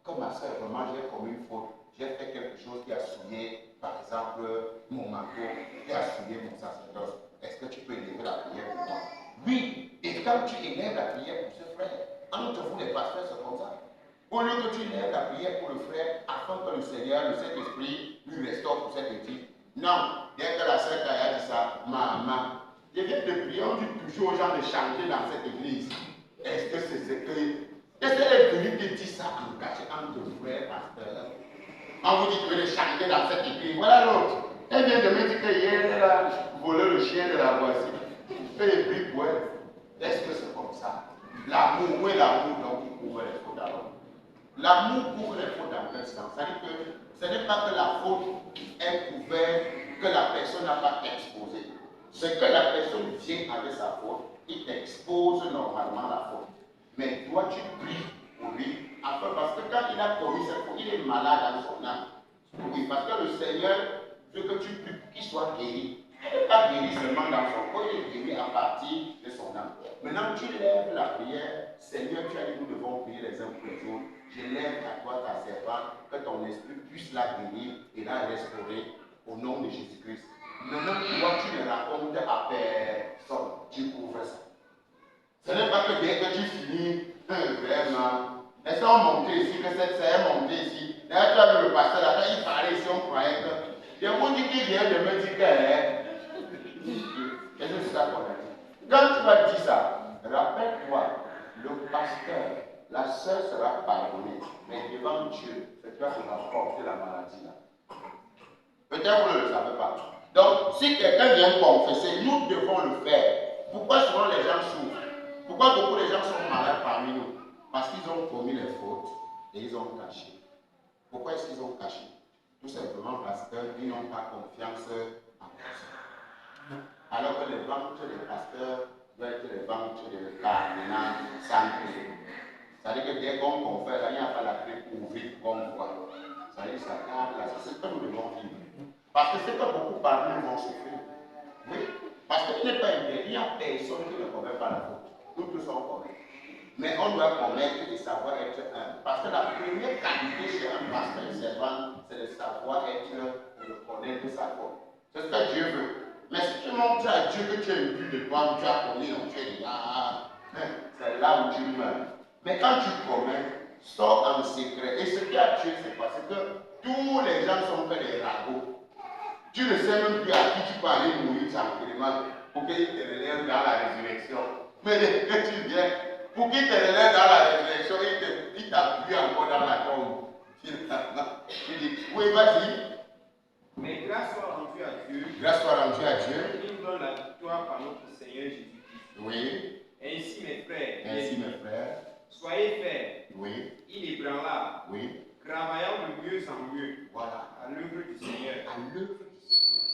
Comme ma soeur, vraiment, j'ai commis une faute. J'ai fait quelque chose qui a souillé, par exemple, mon manteau, qui a souillé mon sacerdoce. Est-ce que tu peux élever la prière pour moi? Oui. Et quand tu élèves la prière pour ce frère, entre vous les pasteurs, c'est comme ça. Au lieu que tu élèves la prière pour le frère, afin que le Seigneur, le Saint-Esprit, lui restaure pour cette éthique. Non. Dès que la sœur a dit ça, maman, je viens de prier, on dit toujours aux gens de chanter dans cette église. Est-ce que c'est ce que... Est-ce qu'elle est venue te dire ça en cachet entre frères pasteurs? On vous dit que de chanter dans cette église. Voilà l'autre. Elle vient de me dire qu'hier, elle a volé le chien de la voisine. Elle est pris pour elle. Est-ce que c'est comme ça? L'amour, où est l'amour donc pour couvrir les fautes d'abord? L'amour couvre les fautes dans quel sens? C'est-à-dire que ce n'est pas que la faute est couverte, que la personne n'a pas exposé. C'est que la personne vient avec sa faute, il expose normalement la faute. Mais toi, tu pries pour lui, afin, parce que quand il a commis cette faute, il est malade dans son âme. Oui, parce que le Seigneur veut que tu pries pour qu'il soit guéri. Il n'est pas guéri seulement dans son corps, il est guéri à partir de son âme. Maintenant, tu lèves la prière. Seigneur, tu as dit, nous devons prier les uns pour les autres. Je lève à toi ta servante, que ton esprit puisse la guérir et la restaurer au nom de Jésus-Christ. Maintenant, toi, tu ne racontes à personne, tu couvres ça. Ce n'est pas que dès que tu finis, vraiment, est-ce qu'on monte ici, que cette sœur est montée ici. D'ailleurs, tu as vu le pasteur là, quand il parlait ici, on croyait que. Il y a un qui vient de me dire que. Qu'est-ce que c'est ça qu'on a dit? Quand tu vas dire ça, rappelle-toi, le pasteur, la sœur sera pardonnée, mais devant Dieu, c'est toi qui vas porter la maladie là. Peut-être vous ne le savez pas. Donc, si quelqu'un vient confesser, nous devons le faire. Pourquoi souvent les gens souffrent? Pourquoi beaucoup de gens sont malades parmi nous? Parce qu'ils ont commis les fautes et ils ont caché. Pourquoi est-ce qu'ils ont caché? Tout simplement parce qu'ils n'ont pas confiance en personne. Alors que les ventes des pasteurs doivent être les ventes de cardinal sans clé. C'est-à-dire que dès qu'on confesse, il n'y a pas la clé pour ouvrir comme voit. C'est-à-dire que ça garde là, c'est ce que nous devons vivre. Parce que c'est que beaucoup parmi nous vont souffrir. Oui. Parce qu'il n'est pas interdit, il n'y a personne qui ne commet pas la faute. Nous tous sommes commis. Mais on doit commettre et savoir être un. Parce que la première qualité chez un pasteur et servant, c'est de savoir être, de connaître sa faute. C'est ce que Dieu veut. Mais si tu montres à Dieu que tu es imbu de toi, tu as commis, donc tu es là, c'est là où tu meurs. Mais quand tu commets, sors en secret. Et ce qui a tué, c'est quoi? C'est que tous les gens sont que des ragots. Tu ne sais même plus à qui tu peux aller mourir tranquillement pour qu'il te relève dans la résurrection. Mais dès que tu viens, pour qu'il te relève dans la résurrection, il t'appuie encore dans la tombe. Tu dis, oui, vas-y. Mais grâce soit rendue à Dieu. Grâce soit rendue à Dieu. Il nous donne la victoire par notre Seigneur Jésus-Christ. Oui. Ainsi, mes frères. Ainsi, mes frères. Soyez fermes. Oui. Inébranlables. Oui. Travaillant de mieux en mieux. Voilà. À l'œuvre du Seigneur. À l'œuvre du Seigneur.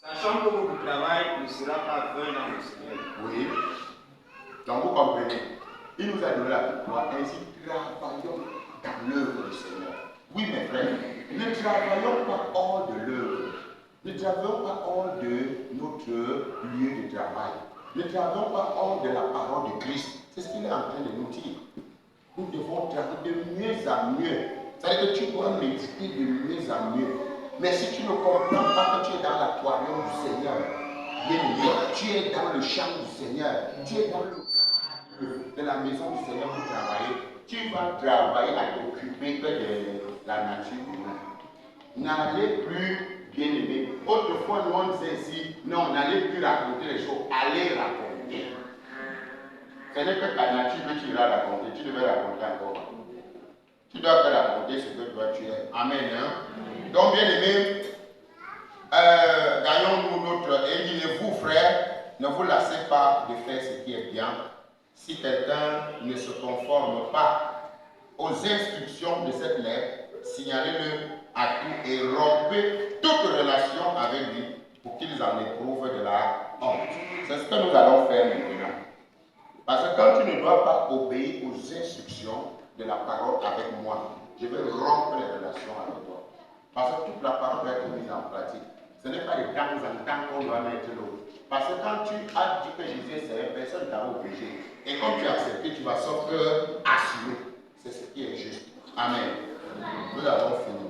Sachant que votre travail ne sera pas vain dans le Seigneur. Oui. Donc vous comprenez. Il nous a donné la victoire. Ainsi, travaillons dans l'œuvre du Seigneur. Oui, mes frères. Ne travaillons pas hors de l'œuvre. Ne travaillons pas hors de notre lieu de travail. Ne travaillons pas hors de la parole de Christ. C'est ce qu'il est en train de nous dire. Nous devons travailler de mieux en mieux. C'est-à-dire que tu dois méditer de mieux en mieux. Mais si tu ne comprends pas que tu es dans l'aquarium du Seigneur, bien-aimé, tu es dans le champ du Seigneur, tu es dans le cadre de la maison du Seigneur pour travailler, tu vas travailler à t'occuper que de la nature humaine. N'allez plus, bien-aimé. Autrefois, nous on disait ici, non, n'allez plus raconter les choses, allez raconter. Ce n'est que ta nature que tu iras raconter, tu devais raconter encore. Tu dois faire raconter. garder ce que toi tu es. Amen. Hein? Donc, bien aimé, gagnons-nous notre. Et dis-vous, frère, ne vous lassez pas de faire ce qui est bien. Si quelqu'un ne se conforme pas aux instructions de cette lettre, signalez-le à tout et rompez toute relation avec lui pour qu'ils en éprouvent de la honte. C'est ce que nous allons faire maintenant. Parce que quand tu ne dois pas obéir aux instructions de la parole avec moi, je vais rompre les relations avec toi. Parce que toute la parole doit être mise en pratique. Ce n'est pas de temps en temps qu'on doit mettre l'autre. Parce que quand tu as dit que Jésus est Seigneur, personne ne t'a obligé. Et comme tu as accepté, tu vas sauf assumer. C'est ce qui est juste. Amen. Nous avons fini.